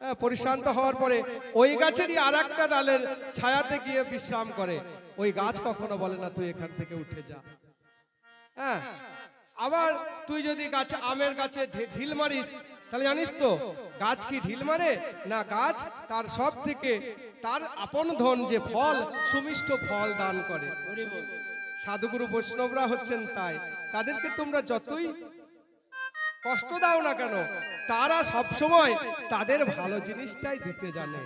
হ্যাঁ পরিশ্রান্ত হওয়ার পরে ওই গাছেরই আর একটা ডালের ছায়াতে গিয়ে বিশ্রাম করে ওই গাছ কখনো বলে না তুই এখান থেকে উঠে যা হ্যাঁ আবার তুই যদি গাছে আমের গাছে ঢিল মারিস তাহলে জানিস তো গাছ কি ঢিল মারে না গাছ তার সব থেকে তার আপন ধন যে ফল সুমিষ্ট ফল দান করে সাধুগুরু বৈষ্ণবরা হচ্ছেন তাই তাদেরকে তোমরা যতই কষ্ট দাও না কেন তারা সব সময় তাদের ভালো জিনিসটাই দিতে জানে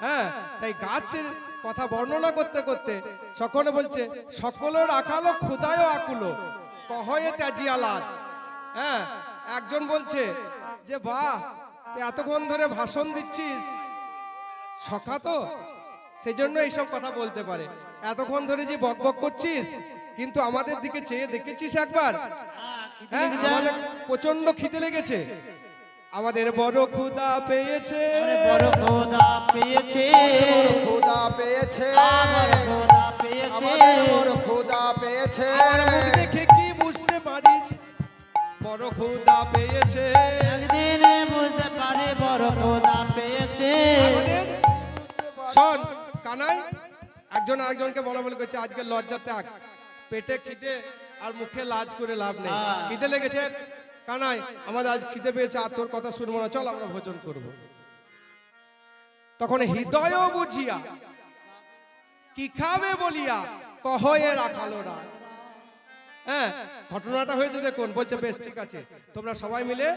হ্যাঁ তাই গাছের কথা বর্ণনা করতে করতে সকলে বলছে সকল রাখালো ক্ষুদায় আকুলো কহয়ে ত্যাজিয়ালাজ হ্যাঁ একজন বলছে যে বাহ তুই এতক্ষণ ধরে ভাষণ দিচ্ছিস সখা তো সেই জন্য এইসব কথা বলতে পারে এতক্ষণ ধরে যে বক বক করছিস কিন্তু আমাদের দিকে চেয়ে দেখেছিস একবার হ্যাঁ আমাদের প্রচন্ড খিদে লেগেছে আমাদের বড় ক্ষুধা পেয়েছে বড় খোদা পেয়েছে বড় ক্ষুধা পেয়েছে আমার খোদা পেয়েছে আমাদের বড় ক্ষুধা পেয়েছে আমার মুখ দেখে কি বুঝতে পারিস বড় ক্ষুধা পেয়েছে একদিনে বুঝতে পারি বড় খোদা পেয়েছে আমাদের শোন কানাই একজন আরেকজনকে বলা বলে করছে আজকে লজ্জা ত্যাগ পেটে খিদে আর মুখে লাজ করে লাভ নেই খিদে লেগেছে কানাই আমাদের আজ খিদে পেয়েছে আর তোর কথা শুনবো না চল আমরা ভোজন করব তখন হৃদয় বুঝিয়া কি খাবে বলিয়া কহয়ে রাখালো রাত হ্যাঁ ঘটনাটা হয়েছে দেখুন বলছে বেশ ঠিক আছে তোমরা সবাই মিলে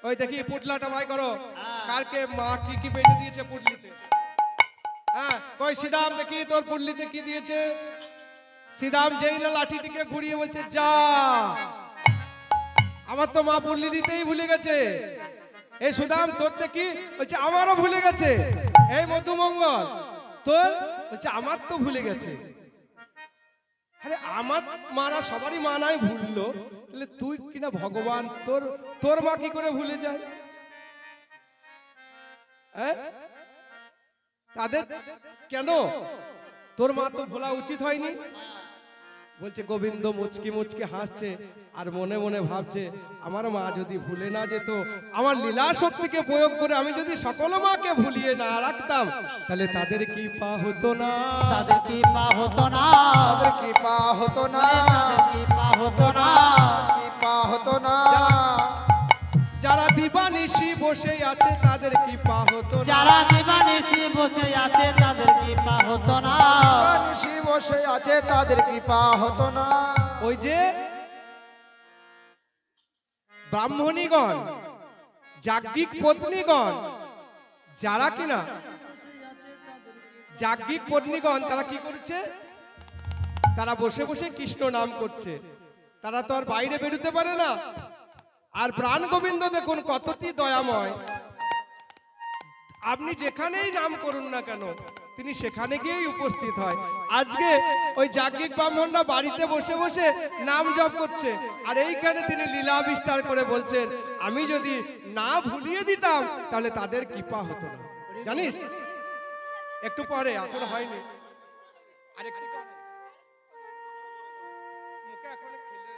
ওই দেখি পুটলাটা বাই করো কারকে মা কি কি বেঁধে দিয়েছে পুটলিতে হ্যাঁ কই সিদাম দেখি তোর পুটলিতে কি দিয়েছে সিদাম যেই না লাঠিটিকে ঘুরিয়ে বলছে যা আমার তো মা পুটলি দিতেই ভুলে গেছে এই সুদাম তোর দেখি বলছে আমারও ভুলে গেছে। এই মধুমঙ্গল তোর বলছে আমার তো ভুলে গেছে। আরে আমার মারা সবারই মা নাই ভুললো, তাহলে তুই কিনা ভগবান, তোর মা কি করে ভুলে যায়? তাদের কেন তোর মা তো ভোলা উচিত হয়নি? বলছে গোবিন্দ মুচকি মুচকি হাসছে আর মনে মনে ভাবছে আমার মা যদি ভুলে না যেত, আমার লীলা শক্তিকে প্রয়োগ করে আমি যদি সকল মাকে ভুলিয়ে না রাখতাম, তাহলে তাদের কি পা হতো না, তাদের কি পা হতো না, তাদের কি পা হতো না, কি পা হতো না, কি পা হতো না। যারা দিবানিশি বসে আছে তাদের কি পা হতো না, যারা দিবানিশি বসে আছে তাদের কি পা হতো না, নিশি বসে আছে তাদের কি পা হতো না। ওই যে ব্রাহ্মণীগণ, যাজ্ঞিক পত্নীগণ, যারা কিনা যাজ্ঞিক পত্নীগণ, তারা কি করছে? তারা বসে বসে কৃষ্ণ নাম করছে। তারা তো আর বাইরে বেরোতে পারে না। আর প্রাণ গোবিন্দ দেখুন কতটি দয়াময়, আপনি যেখানেই নাম করুন না কেন তিনি সেখানে গিয়েই উপস্থিত হয়। আজকে ওই যাজ্ঞিক ব্রাহ্মণরা বাড়িতে বসে বসে নাম জপ করছে, আর এইখানে তিনি লীলা বিস্তার করে বলছেন আমি যদি না ভুলিয়ে দিতাম তাহলে তাদের কৃপা হতো না। জানিস একটু পরে, এখন হয়নি, আরেকটু পরে। মুখে এখন খেলে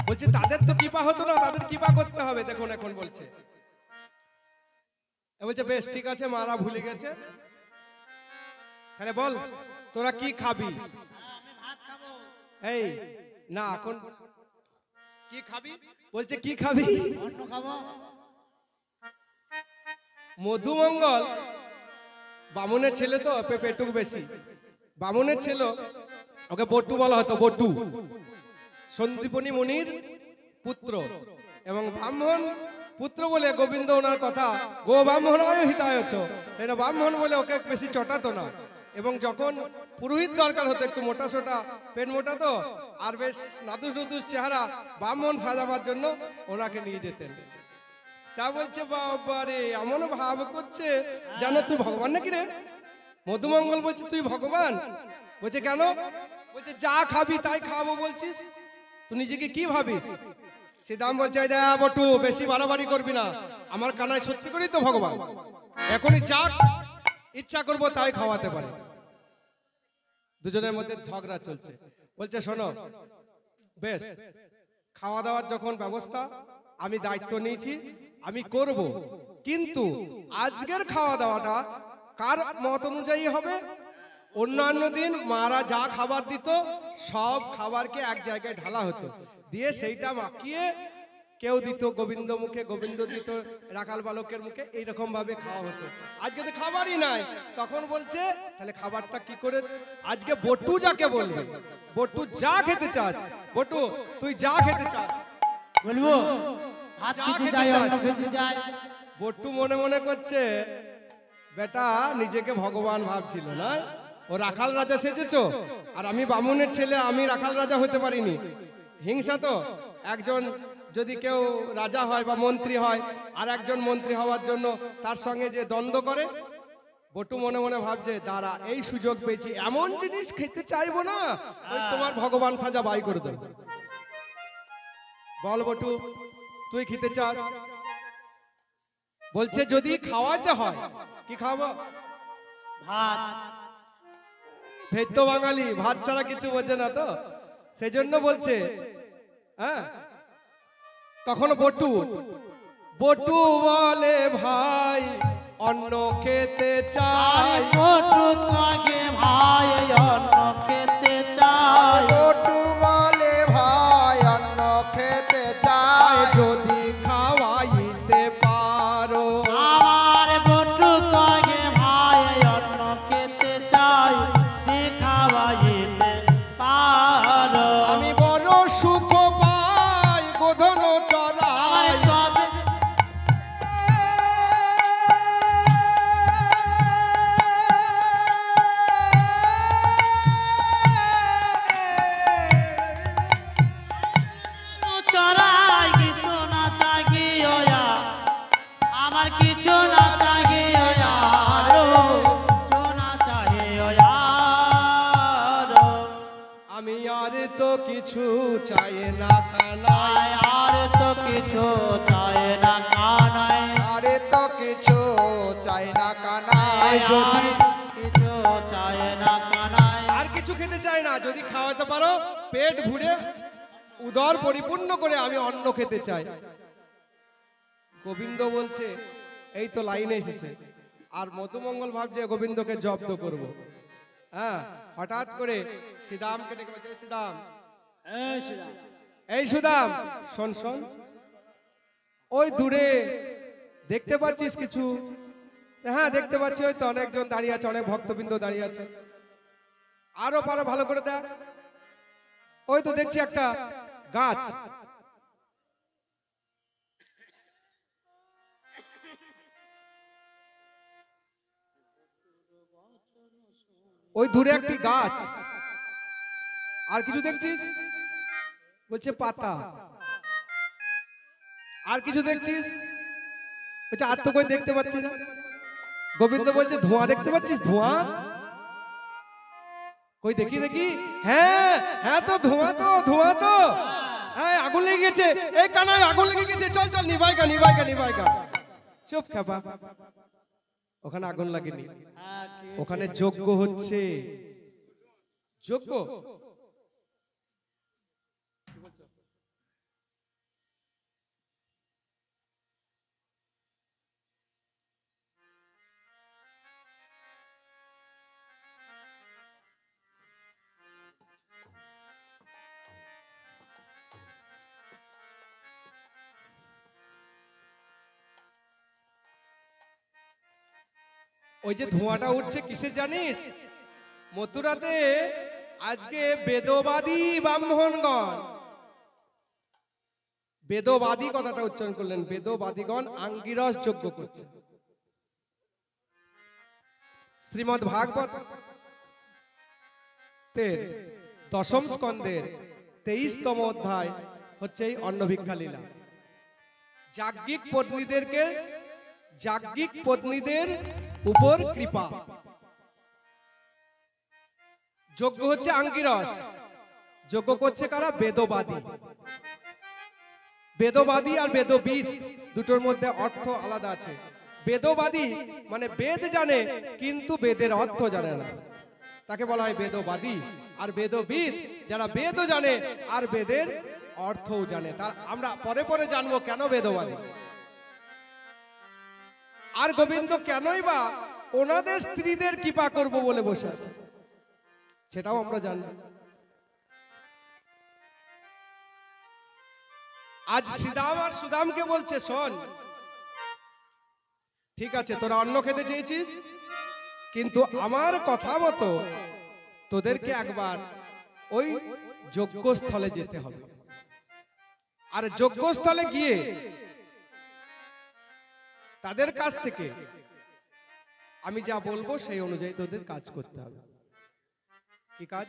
বলছে তাদের তো কৃপা হতো না, তাদের কৃপা করতে হবে। দেখুন এখন বলছে, বলছে বেশ ঠিক আছে মারা ভুলে গেছে, তাহলে বল তোরা কি খাবি? এই না এখন কি খাবি? বলছে কি খাবি? মধুমঙ্গল বামুনের ছেলে তো পেটুক বেশি, বামুনের ছেলে, ওকে বটু বলা হতো, বটু সন্দীপনী মুনির পুত্র, এবং ব্রাহ্মণ পুত্র বলে গোবিন্দ ওনার কথা গো ব্রাহ্মণায় হিতায়চ, এটা ব্রাহ্মণ বলে ওকে বেশি চটাতো না। এবং যখন পুরোহিত দরকার হতো, একটু মোটা সোটা পেট মোটা তো আর বেশ নাদুস নুদুস চেহারা, ব্রাহ্মণ সাজাবার জন্য ওনাকে নিয়ে যেতেন। তা বলছে বাবা রে এমন ভাব করছে যেন তুই ভগবান নাকি রে। মধুমঙ্গল বলছে তুই ভগবান? বলছে কেন? বলছে যা খাবি তাই খাবো বলছিস, তুই নিজেকে কি ভাবিস? শ্রীদাম বলছে বটু বেশি বাড়াবাড়ি করবি না, আমার কানায় সত্যি করেই তো ভগবান, এখনই যা ইচ্ছা করবো তাই খাওয়াতে পারে। দুজনের মধ্যে ঝগড়া চলছে। বলছে শোনো বেশ, খাওয়া দাওয়ার যখন ব্যবস্থা আমি দায়িত্ব নিয়েছি আমি করব, কিন্তু আজকের খাওয়া দাওয়াটা কার মত অনুযায়ী হবে? অন্যান্য দিন মারা যা খাবার দিত সব খাবারকে এক জায়গায় ঢালা হতো, দিয়ে সেইটা মাখিয়ে কেউ দিত গোবিন্দ মুখে, গোবিন্দ দিত রাখাল বালকের মুখে, এইরকম ভাবে খাওয়া হতো। আজকে তো খাবারই নাই, তখন বলছে তাহলে খাবারটা কি করে? আজকে বটু যাকে বলবে, বটু যা খেতে চাস, বটু তুই যা খেতে চাস বলবো, ভাত খেতে চাই, অন্ন খেতে চাই। বটু মনে মনে করছে বেটা নিজেকে ভগবান ভাবছিল না, ও রাখাল রাজা সেজেছো, আর আমি বামুনের ছেলে, আমি রাখাল রাজা হতে পারিনি। হিংসা তো, একজন যদি কেউ রাজা হয় বা মন্ত্রী হয় আর একজন মন্ত্রী হওয়ার জন্য তার সঙ্গে যে দ্বন্দ্ব করে, বটু মনে মনে ভাবছে দাঁড়া এই সুযোগ পেয়েছি, এমন জিনিস খেতে চাইবো না ওই তোমার ভগবান সাজা বাই করে দেবো। বল বটু তুই খেতে চাস? বলছে যদি খাওয়াতে হয়, কি খাওয়াবো? ভাত। ভেদ্য বাঙালি ভাত ছাড়া কিছু বোঝে না তো, সেজন্য বলছে। হ্যাঁ, তখন বটু বটু বলে ভাই অন্ন খেতে চাই, বটু তোমাকে ভাই অন্ন খেতে চাই, বটু বলে ভাই চায় না কানাই, আর তো কিছু চায় না কানাই, আরে তো কিছু চাই না কানাই, যদি কিছু চায় না কানাই। আর কিছু খেতে চাই না, যদি খাওয়াতে পারো পেট ভরে উদর পরিপূর্ণ করে আমি অন্ন খেতে চাই। গোবিন্দ বলছে এই তো লাইনে এসেছে, আর মধুমঙ্গল ভাবছে গোবিন্দকে জব্দ করব। হ্যাঁ, হঠাৎ করে শ্রীদামকে ডেকে বলছে, শ্রীদাম, এই সুদাম, শোন শোন, ওই দূরে দেখতে পাচ্ছিস কিছু? হ্যাঁ দেখতে পাচ্ছি, ওই তো অনেকজন দাঁড়িয়ে আছে, অনেক ভক্তবৃন্দ দাঁড়িয়ে আছে। আরো পারো ভালো করে দেখ, ওই তো দেখছি একটা গাছ, ওই দূরে একটি গাছ, আর কিছু দেখছিস? বলছে পাতা। আর কিছু দেখছিস? বলছে আর তো কই দেখতে পাচ্ছি না। গোবিন্দ বলছে ধোঁয়া দেখতে পাচ্ছিস? ধোঁয়া কই দেখি দেখি, হ্যাঁ হ্যাঁ তো ধোঁয়া, তো ধোঁয়া তো, হ্যাঁ আগুন লেগে গেছে, এই কানাই আগুন লেগে গেছে, চল চল নিভাইগা নিভাইগা নিভাইগা। চুপ খেপা, ওখানে আগুন লাগেনি, ওখানে যজ্ঞ হচ্ছে। যজ্ঞ ওই যে ধোঁয়াটা উঠছে কিসের জানিস? মথুরাতে আজকে বেদবাদী ব্রাহ্মণগণ, বেদবাদী কথাটা উচ্চারণ করলেন, বেদবাদীগণ আঙ্গিরস যজ্ঞ করছে। শ্রীমদ্ ভাগবত দশম স্কন্ধের 23তম অধ্যায় হচ্ছে এই অন্নভিক্ষা লীলা। যাজ্ঞিক পত্নীদের উপর কৃপা। যজ্ঞ হচ্ছে আঙ্গিরস, যজ্ঞ করছে কারা? বেদবাদী। বেদবাদী আর বেদবিদ দুটোর মধ্যে অর্থ আলাদা আছে। বেদবাদী মানে বেদ জানে কিন্তু বেদের অর্থ জানে না, তাকে বলা হয় বেদবাদী। আর বেদবিদ যারা বেদও জানে আর বেদের অর্থও জানে। তার আমরা পরে পরে জানবো কেন বেদবাদী। আর গোবিন্দ কেনই বা ওনাদের স্ত্রীদের কৃপা করব বলে বসে আছে, সেটাও আমরা জানবো। আজ শ্রীদাম আর সুদামকে বলছে, শোন ঠিক আছে তোরা অন্ন খেতে চেয়েছিস, কিন্তু আমার কথা মতো তোদেরকে একবার ওই যজ্ঞস্থলে যেতে হবে। আর যজ্ঞস্থলে গিয়ে তাদের কাছ থেকে আমি যা বলবো সেই অনুযায়ী তোদের কাজ করতে হবে। কি কাজ?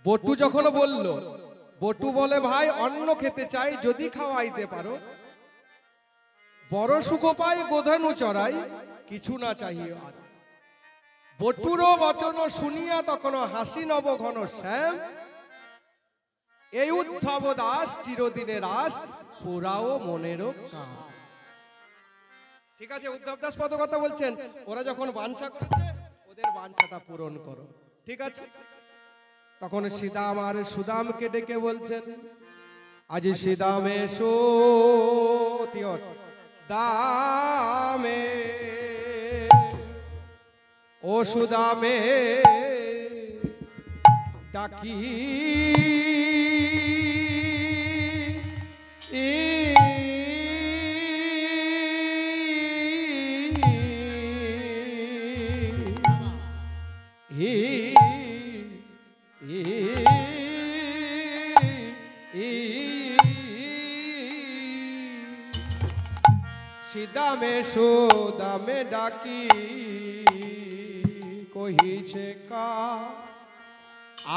বটু যখন বলল, বটু বলে ভাই অন্ন খেতে চাই, যদি খাওয়াইতে পারো, বড় সুখ পাই গোধনু চড়াই, কিছু না চাহিও আর। বটুরও বচন শুনিয়া তখন হাসি নব ঘন শ্যাম, এই উদ্ধব দাস চিরদিনের আস, পুরাও মনেরও কাম। ঠিক আছে, উদ্ধব দাস কত কথা বলছেন, ওরা যখন বাঞ্ছা করছে ওদের বাঞ্ছাটা পূরণ করো। ঠিক আছে, তখন শ্রীদাম আর সুদামকে ডেকে বলছেন, আজ শ্রীদামে দামে ও সুদামে ডাকি সিদামে সুদামে ডাকি কহিছে কা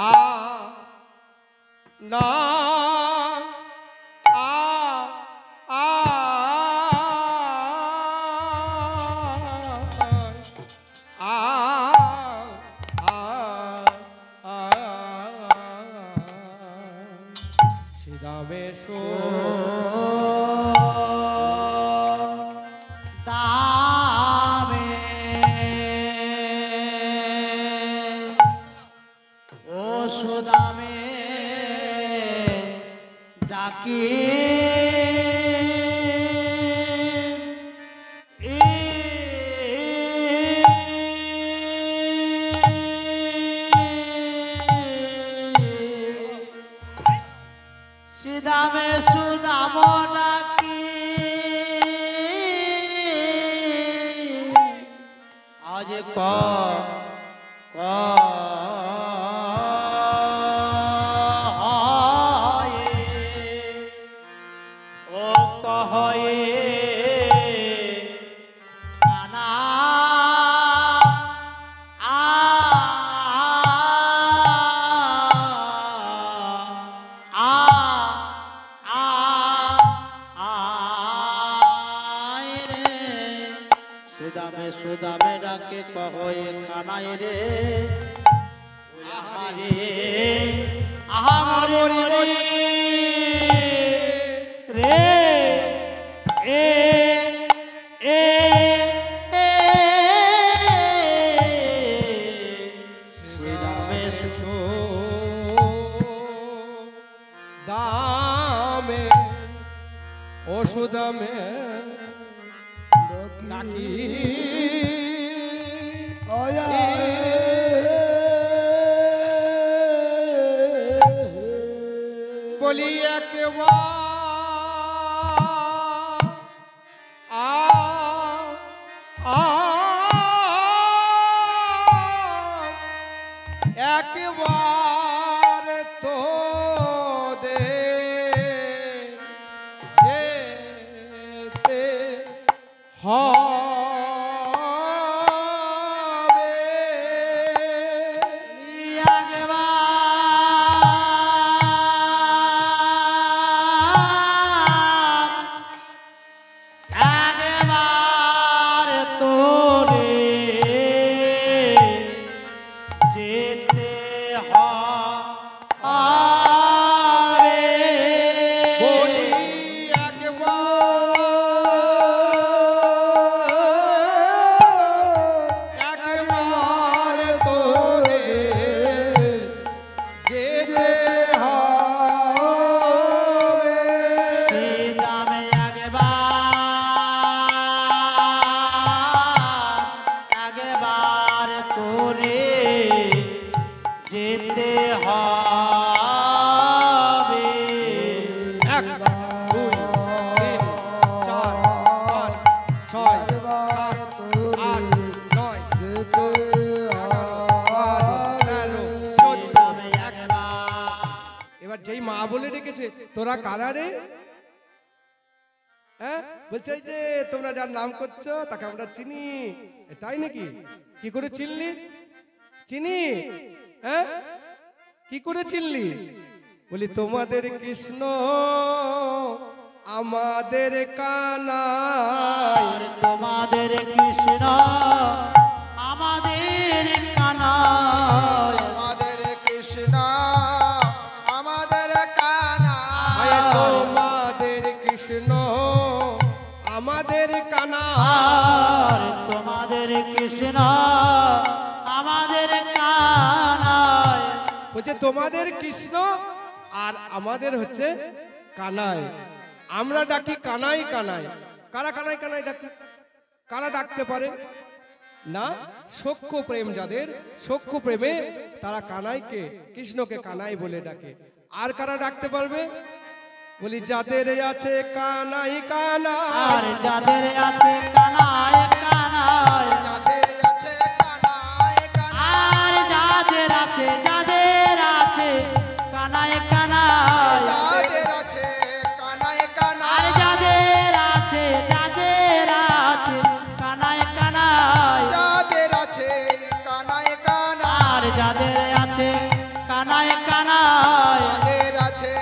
আ না আ আ আ দামে শো দামে ও সুদামে ডাকি সুদামে সুদাম ডাকি আজ ও কহে কানা সুদামে সুদামে ডাকে কহে কানাই রে আহারে আহারে রে এ এ সুদামে শো দামে ওষুধমে ডাকি বলি একবার একবার তো দে যেতে তোরা কারা রে? হ্যাঁ বলছে যে তোমরা যার নাম করছো তাকে আমরা চিনি, তাই নাকি? কি করে চিনলি? চিনি হ্যাঁ কি করে চিনলি? বলি তোমাদের কৃষ্ণ আমাদের কানাই, তোমাদের কৃষ্ণ আমাদের কানাই, আমাদের কৃষ্ণ আমাদের কানাই, তোমাদের কৃষ্ণ আমাদের কানাই, তোমাদের কৃষ্ণ আমাদের কানাই। বলছে তোমাদের কৃষ্ণ আর আমাদের হচ্ছে কানাই। আমরা ডাকি কানাই কানাই। কারা কানাই কানাই ডাকি? কারা ডাকতে পারে না? সখ্য প্রেম যাদের, সখ্য প্রেমে তারা কানাইকে কৃষ্ণকে কানাই বলে ডাকে। আর কারা ডাকতে পারবে? বলি যাদের আছে কানাই কানাই, আর যাদের আছে কানাই কানাই, যাদের আছে কানাই কানাই, আর যাদের আছে কানাই কানাই, যাদের আছে কানাই কানাই, আর যাদের আছে কানাই কানাই, যাদের আছে কানাই কানাই, আর যাদের আছে কানাই কানাই, যাদের আছে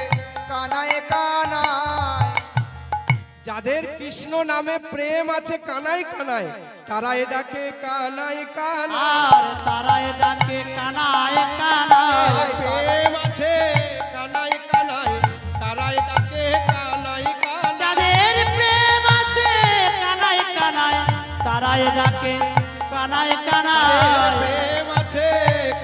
কানাই কানাই, যাদের কৃষ্ণ নামে প্রেম আছে কানাই কানাই, তারা এ ডাকে কানাই কানাই। আর তারাই ডাকে কানাই কানাই, প্রেম আছে কানাই কানাই, তারা এ ডাকে ডাকে কানাই তাদের কানাই প্রেম আছে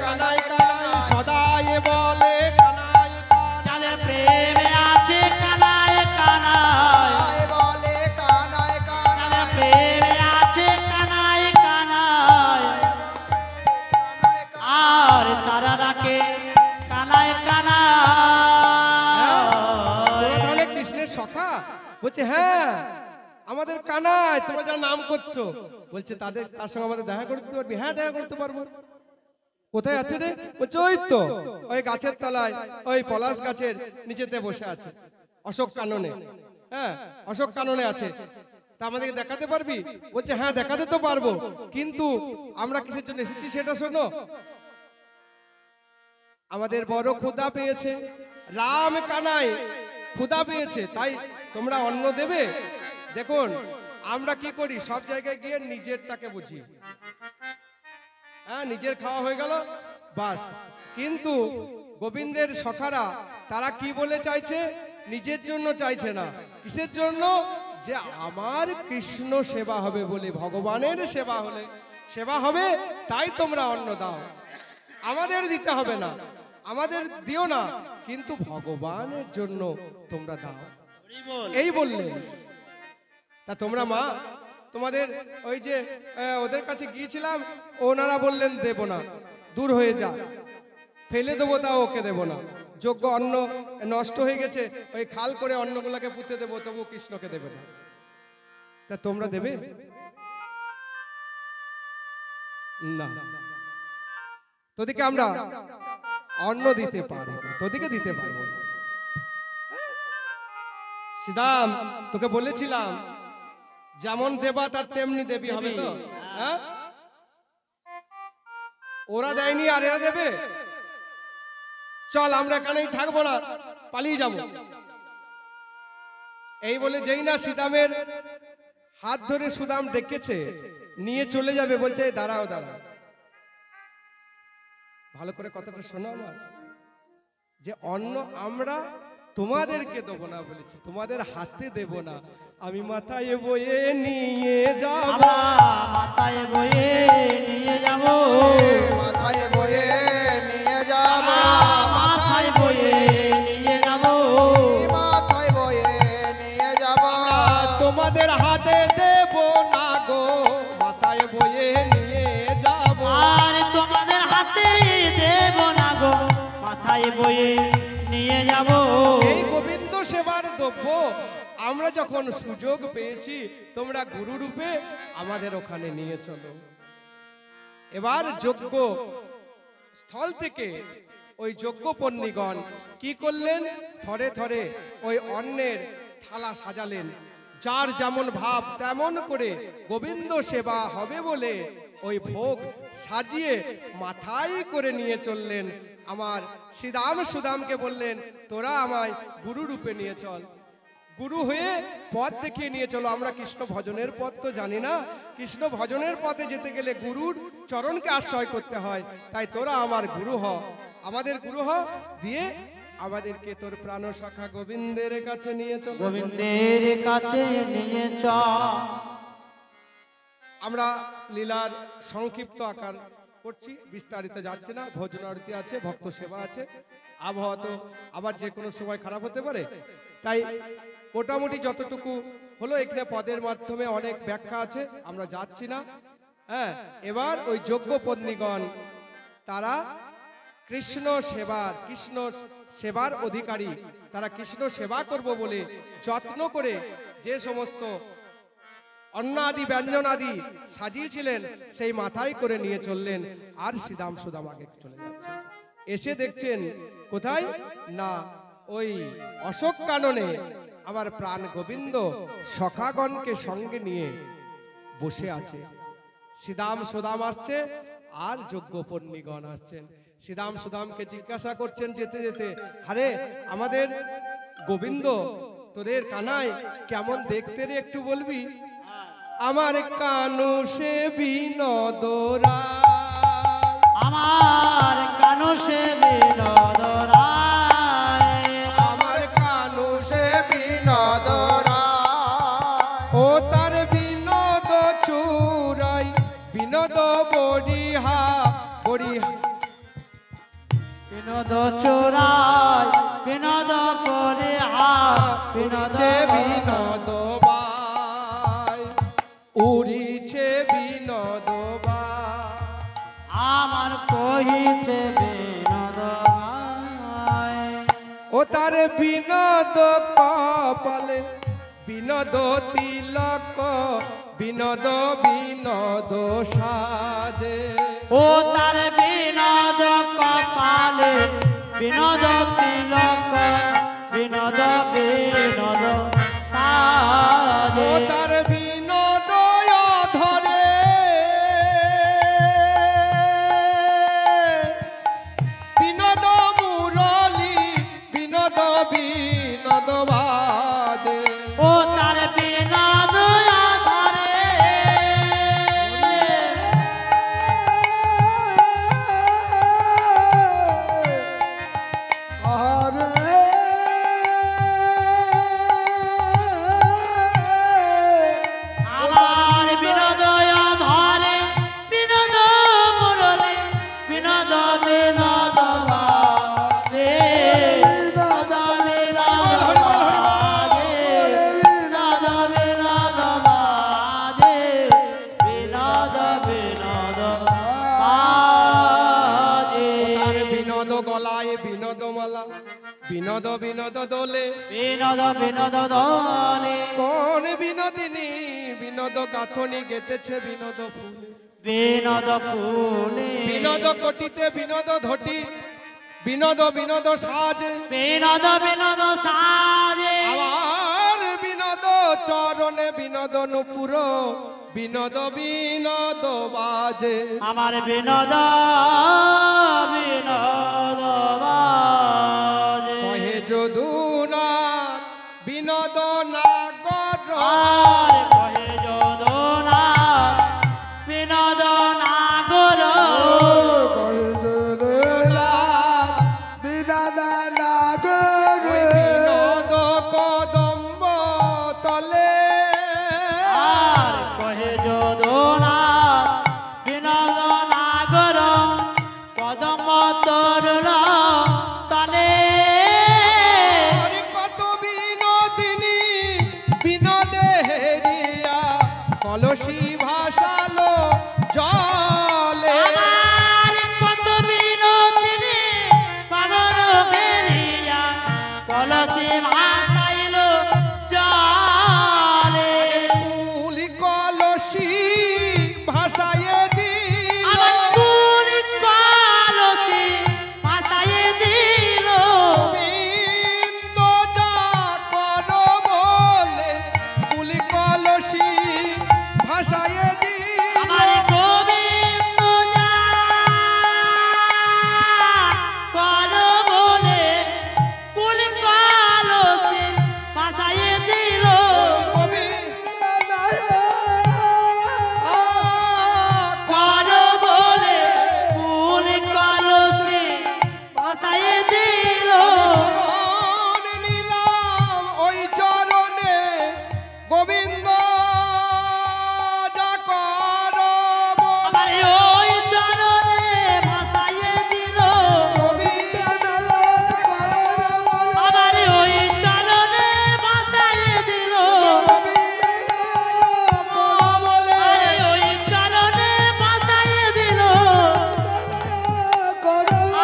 কানাই কানাই সদাই বলে কানাই কানাই যাদের প্রেমে আছে কানাই কানাই বলে কানায় যাদের কানায় প্রেমে আছে কানাই কানাই আর তারা ডাকে কানাই তোরা কানাই তাহলে কৃষ্ণের সখা? বলছে হ্যাঁ আমাদের কানাই, তোমরা যার নাম করছো। বলছে তার সঙ্গে আমাদের দেখা করতে পারবি? হ্যাঁ দেখা করতে পারবো। কোথায় আছে রে? বলছে ওই তো ওই গাছের তলায়, ওই পলাশ গাছের নিচেতে বসে আছে অশোক কাননে। হ্যাঁ অশোক কাননে আছে, তা আমাদেরকে দেখাতে পারবি? বলছে হ্যাঁ দেখাতে তো পারবো, কিন্তু আমরা কিসের জন্য এসেছি সেটা শোনো। আমাদের বড় ক্ষুধা পেয়েছে, রাম কানাই ক্ষুধা পেয়েছে, তাই তোমরা অন্ন দেবে। দেখুন আমরা কি করি, সব জায়গায় গিয়ে নিজেরটাকে বুঝি, হ্যাঁ নিজের খাওয়া হয়ে গেল বাস। কিন্তু গোবিন্দের সখারা তারা কি বলে চাইছে? নিজের জন্য চাইছে না, কিসের জন্য? যে আমার কৃষ্ণ সেবা হবে বলে, ভগবানের সেবা হবে, তাই তোমরা অন্ন দাও। আমাদের দিতে হবে না, আমাদের দিও না, কিন্তু ভগবানের জন্য তোমরা দাও, এই বললেন। তা তোমরা মা, তোমাদের ওই যে ওদের কাছে গিয়েছিলাম, ওনারা বললেন দেব না, দূর হয়ে যা, ফেলে দেবো, তাও ওকে দেব না। যোগ্য অন্ন নষ্ট হয়ে গেছে, ওই খাল করে অন্নগুলোকে পুঁতে দেবো, তবু কৃষ্ণকে দেবে না। তা তোমরা দেবে না? তোদিকে আমরা অন্ন দিতে পারবো, তোদিকে দিতে পারবো না। শ্রীদাম তোকে বলেছিলাম যেমন দেবা তার তেমনি দেবী হবে তো, হ্যাঁ? ওরা দেয়নি আর এরা দেবে? চল আমরা এখানেই থাকবো না, পালিয়ে যাব। এই বলে যেই না শ্রীদামের হাত ধরে সুদাম ডেকেছে, নিয়ে চলে যাবে, বলছে দাঁড়াও দাঁড়াও, ভালো করে কথাটা শোনো আমার, যে অন্ন আমরা তোমাদেরকে দেব না বলেছি, তোমাদের হাতে দেব না, আমি মাথায় বয়ে নিয়ে যাব, মাথায় বয়ে নিয়ে যাব, মাথায় বয়ে নিয়ে যাব, মাথায় বয়ে নিয়ে যাব, মাথায় বয়ে নিয়ে যাব, তোমাদের হাতে দেব না গো, মাথায় বয়ে নিয়ে যাব, আর তোমাদের হাতে দেব না গো, মাথায় বয়ে নিয়ে যাব। এই গোবিন্দ সেবার দ্রব্য আমরা যখন সুযোগ পেয়েছি, তোমরা গুরু রূপে আমাদের ওখানে নিয়ে চলো। এবার যজ্ঞ স্থল থেকে ওই যজ্ঞ পণ্যিগণ কি করলেন? থরে থরে ওই অন্নের থালা সাজালেন, যার যেমন ভাব তেমন করে গোবিন্দ সেবা হবে বলে ওই ভোগ সাজিয়ে মাথায় করে নিয়ে চললেন। আমার শ্রীদাম সুদামকে বললেন, তোরা আমায় গুরু রূপে নিয়ে চল, গুরু হয়ে পথ দেখিয়ে নিয়ে চলো। আমরা কৃষ্ণ ভজনের পথ তো জানি না, কৃষ্ণ ভজনের পথে যেতে গেলে গুরুর চরণকে আশ্রয় করতে হয়, তাই তোরা আমার গুরু হ, আমাদের গুরু হ, দিয়ে আমাদেরকে তোর প্রাণ সখা গোবিন্দের কাছে নিয়ে চল, গোবিন্দের কাছে নিয়ে চল। আমরা লীলার সংক্ষিপ্ত আকার করছি, বিস্তারিত যাচ্ছে না। ভোজন আরতি আছে, ভক্ত সেবা আছে, আবহাওয়া তো আবার যে কোনো সময় খারাপ হতে পারে, তাই মোটামুটি যতটুকু হলো, এখানে পদের মাধ্যমে অনেক ব্যাখ্যা আছে, আমরা যাচ্ছি না। হ্যাঁ, এবার ওই যোগ্য পত্নীগণ তারা কৃষ্ণ সেবার অধিকারী, তারা কৃষ্ণ সেবা করব বলে যত্ন করে যে সমস্ত অন্ন আদি ব্যঞ্জন আদি সাজিয়েছিলেন, সেই মাথায় করে নিয়ে চললেন। আর শ্রীদাম সুদাম আগে চলে যাচ্ছে, এসে দেখছেন কোথায় না ওই অশোক কাননে আমার প্রাণ গোবিন্দ সখাগণকে সঙ্গে নিয়ে বসে আছে। শ্রীদাম সুদাম আসছে আর যজ্ঞ পণ্যিগণ আসছেন। শ্রীদাম সুদামকে জিজ্ঞাসা করছেন যেতে যেতে, আরে আমাদের গোবিন্দ তোদের কানাই কেমন দেখতে রে, একটু বলবি? আমার কানু সে বিনোদরা, আমার কানু সে বিনোদরায়, আমার কানু সে বিনোদরা, ও তার বিনোদ চুরাই, বিনোদ চোরাই বিনোদ করে বিনোদ বিনোদ বাই উড়িছে বিনোদ বাই আমার কহিছে বিনোদ ও তার বিনোদ কপালে বিনোদ তিলক বিনোদ বিনোদ সাজে ও তার বিনোদ কপালে বিনোদ তিলক বিনোদ বিনোদ সাজে ও তার বিনোদ ধরে বিনোদ মুরলি বিনোদ বিনোদ বাজে ও তার বিনোদ ধরে আমার বিনোদ ধরে বিনোদ মুরলি বিনোদ বিনোদ বাজে বিনোদ বিনোদ বাজে বিনোদ বিনোদ বাজে বিনোদ বিনোদ বাজে তার বিনোদ গলায় বিনোদ মালা বিনোদ বিনোদ দোলে বিনোদ বিনোদ দলে কোন বিনোদিনী বিনোদ গাথনি গেতেছে বিনোদ ফুলে বিনোদ ফুলে বিনোদ কোটিতে বিনোদ ধটি বিনোদ বিনোদ সাজে বিনোদ বিনোদ সাজে আবার বিনোদ চরণে বিনোদ নুপুর বিনোদ বিনোদ বাজে আমার বিনোদ বিনোদ বাজে কহে যদুনা বিনোদ নাগর আর কহে যদুনা বিনোদ নাগর বিনোদ কদম্ব তলে আর কহে যদুনা বিনোদ নাগর কদম তরুণ তলে আরে কত বিনোদিনী বিনোদে হেরিয়া কলসি ভাসালো জলে আমার কত বিনোদিনী পাগল বেরিয়া কলসি ভাসাইল জলে কুলি কলসি ভাসায়ে দিল আমার কুলি কলসি ভাসাইয়ে দিল গোবিন্দ যা কর বলে কুলি কলসি ভাসায়ে দিল আমার গোবিন্দ যা কর বলে কুলি কলসি ভাসাইয়ে দিল কর বলে কুলি কলসি ভাসাইয়ে দিল শরণ নিলাম ওই চরণে গোবিন্দ যা কর বলে আমার ওই চরণে ভাসাইয়ে দিল আমার ওই চরণে ভাসাইয়ে দিল বলে আরে ওই চরণে ভাসাইয়ে দিল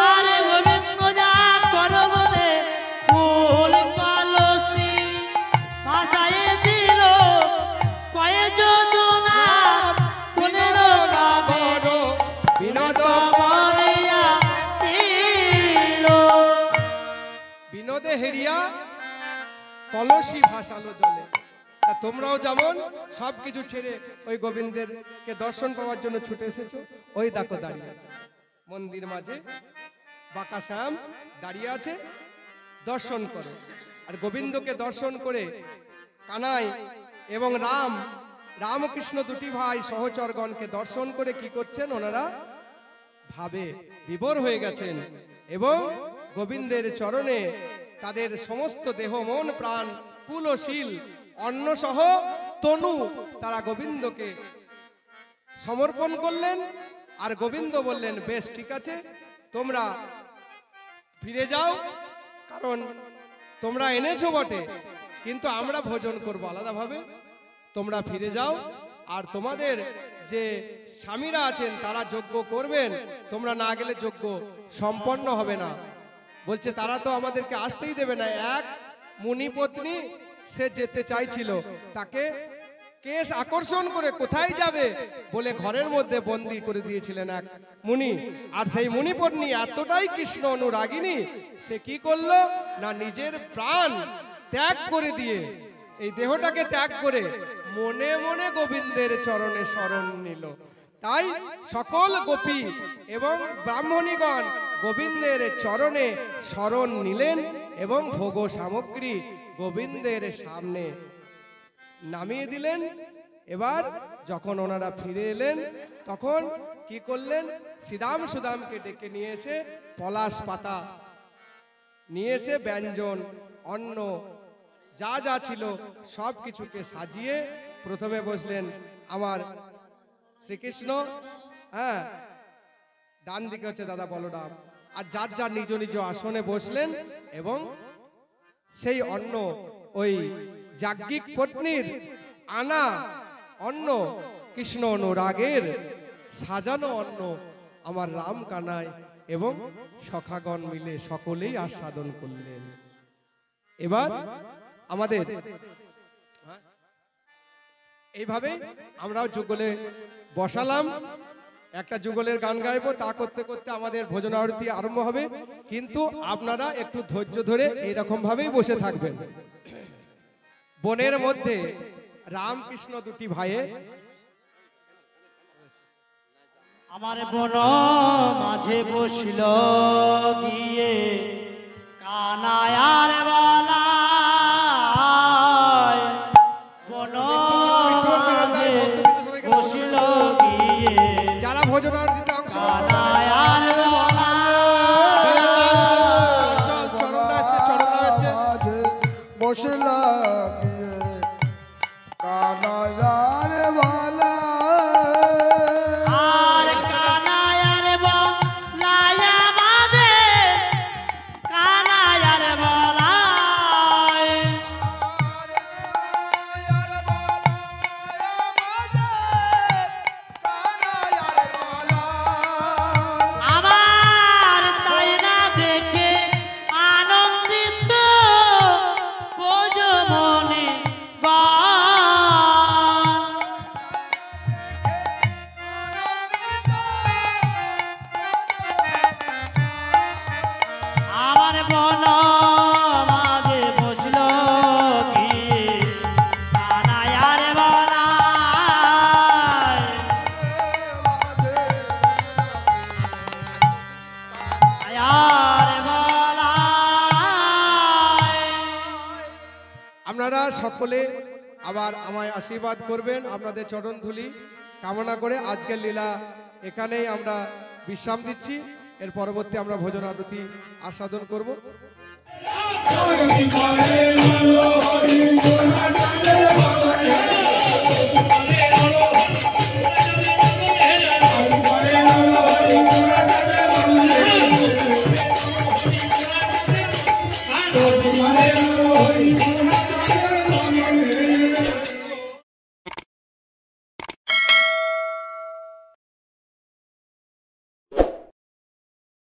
আরে গোবিন্দ যা কর বলে ফুল কলসি ভাসাইয়ে দিল কয়ে যদুনা বিনোদ নাগর বিনোদ করিয়া দিল বিনোদে হেরিয়া কলসি ভাসালো জলে তা তোমরাও যেমন সবকিছু ছেড়ে ওই গোবিন্দের কে দর্শন পাওয়ার জন্য ছুটে এসেছো ওই দেখো দাঁড়িয়ে আছে মন্দির মাঝে বাঁকা শ্যাম দাঁড়িয়ে আছে দর্শন করো আর গোবিন্দকে দর্শন করে কানাই এবং রামকৃষ্ণ দুটি ভাই সহচরগণকে দর্শন করে কি করছেন ওনারা ভাবে বিভোর হয়ে গেছেন এবং গোবিন্দের চরণে তাদের সমস্ত দেহ মন প্রাণ কুল ও শীল অন্ন সহ তনু তারা গোবিন্দকে সমর্পণ করলেন আর গোবিন্দ বললেন বেশ ঠিক আছে তোমরা ফিরে যাও, কারণ তোমরা এনেছো বটে, কিন্তু আমরা ভোজন করব আলাদাভাবে। তোমরা ফিরে যাও, আর তোমাদের যে স্বামীরা আছেন তারা যজ্ঞ করবেন, তোমরা না গেলে যজ্ঞ সম্পন্ন হবে না। বলছে তারা তো আমাদেরকে আসতেই দেবে না। এক মুনি পত্নী সে যেতে চাইছিল, তাকে কেশ আকর্ষণ করে কোথায় যাবে বলে ঘরের মধ্যে বন্দী করে দিয়েছিলেন এক মুনি। আর সেই মুনি পত্নী এতটাই কৃষ্ণ অনুরাগিনী, সে কি করলো না নিজের প্রাণ ত্যাগ করে দিয়ে, এই দেহটাকে ত্যাগ করে মনে মনে গোবিন্দের চরণে শরণ নিল। তাই সকল গোপী এবং ব্রাহ্মণীগণ গোবিন্দের চরণে শরণ নিলেন এবং ভোগ সামগ্রী গোবিন্দের সামনে নামিয়ে দিলেন। এবার যখন ওনারা ফিরে এলেন তখন কি করলেন, শ্রীদাম সুদামকে ডেকে নিয়ে এসে পলাশ পাতা নিয়ে এসে ব্যঞ্জন অন্ন যা যা ছিল সব কিছুকে সাজিয়ে প্রথমে বসলেন আমার শ্রীকৃষ্ণ, হ্যাঁ, ডান দিকে হচ্ছে দাদা বলরাম, আর যার যার নিজ নিজ আসনে বসলেন এবং সেই অন্ন ওই যাজ্ঞিক পত্নীর আনা অন্ন, কৃষ্ণ অনুরাগের সাজানো অন্ন আমার রাম কানাই এবং সখাগণ মিলে সকলেই আস্বাদন করলেন। এবার আমাদের এইভাবে আমরাও যুগলে বসালাম, একটা যুগলের গান গাইবো, তা করতে করতে আমাদের ভোজন আরতি আরম্ভ হবে। কিন্তু আপনারা একটু ধৈর্য ধরে এইরকম ভাবেই বসে থাকবেন। বনের মধ্যে রামকৃষ্ণ দুটি ভাইয়ে আমার বন মাঝে বসিল গিয়ে কানায়ার বালায়, বন মাঝে বসিল গিয়ে যারা ভোজন আরতিতে অংশগ্রহণ করবেন, কানায়ার মাঝে বসিলা গিয়ে কানায়ার বালা, আর কানায়ার বালায় আমাদের কানায়ার বালায়, আমার তাই না দেখে আনন্দিত বোঝ মনে গান, আমার বন মাঝে বসল গিয়ে কানায়ার বালায়, কানায়ার বালায়। আপনারা সকলে আবার আমায় আশীর্বাদ করবেন, আপনাদের চরণ ধুলি কামনা করে আজকের লীলা এখানেই আমরা বিশ্রাম দিচ্ছি। এর পরবর্তী আমরা ভোজন আরতি আস্বাদন করব। হরি হরে হরি হরি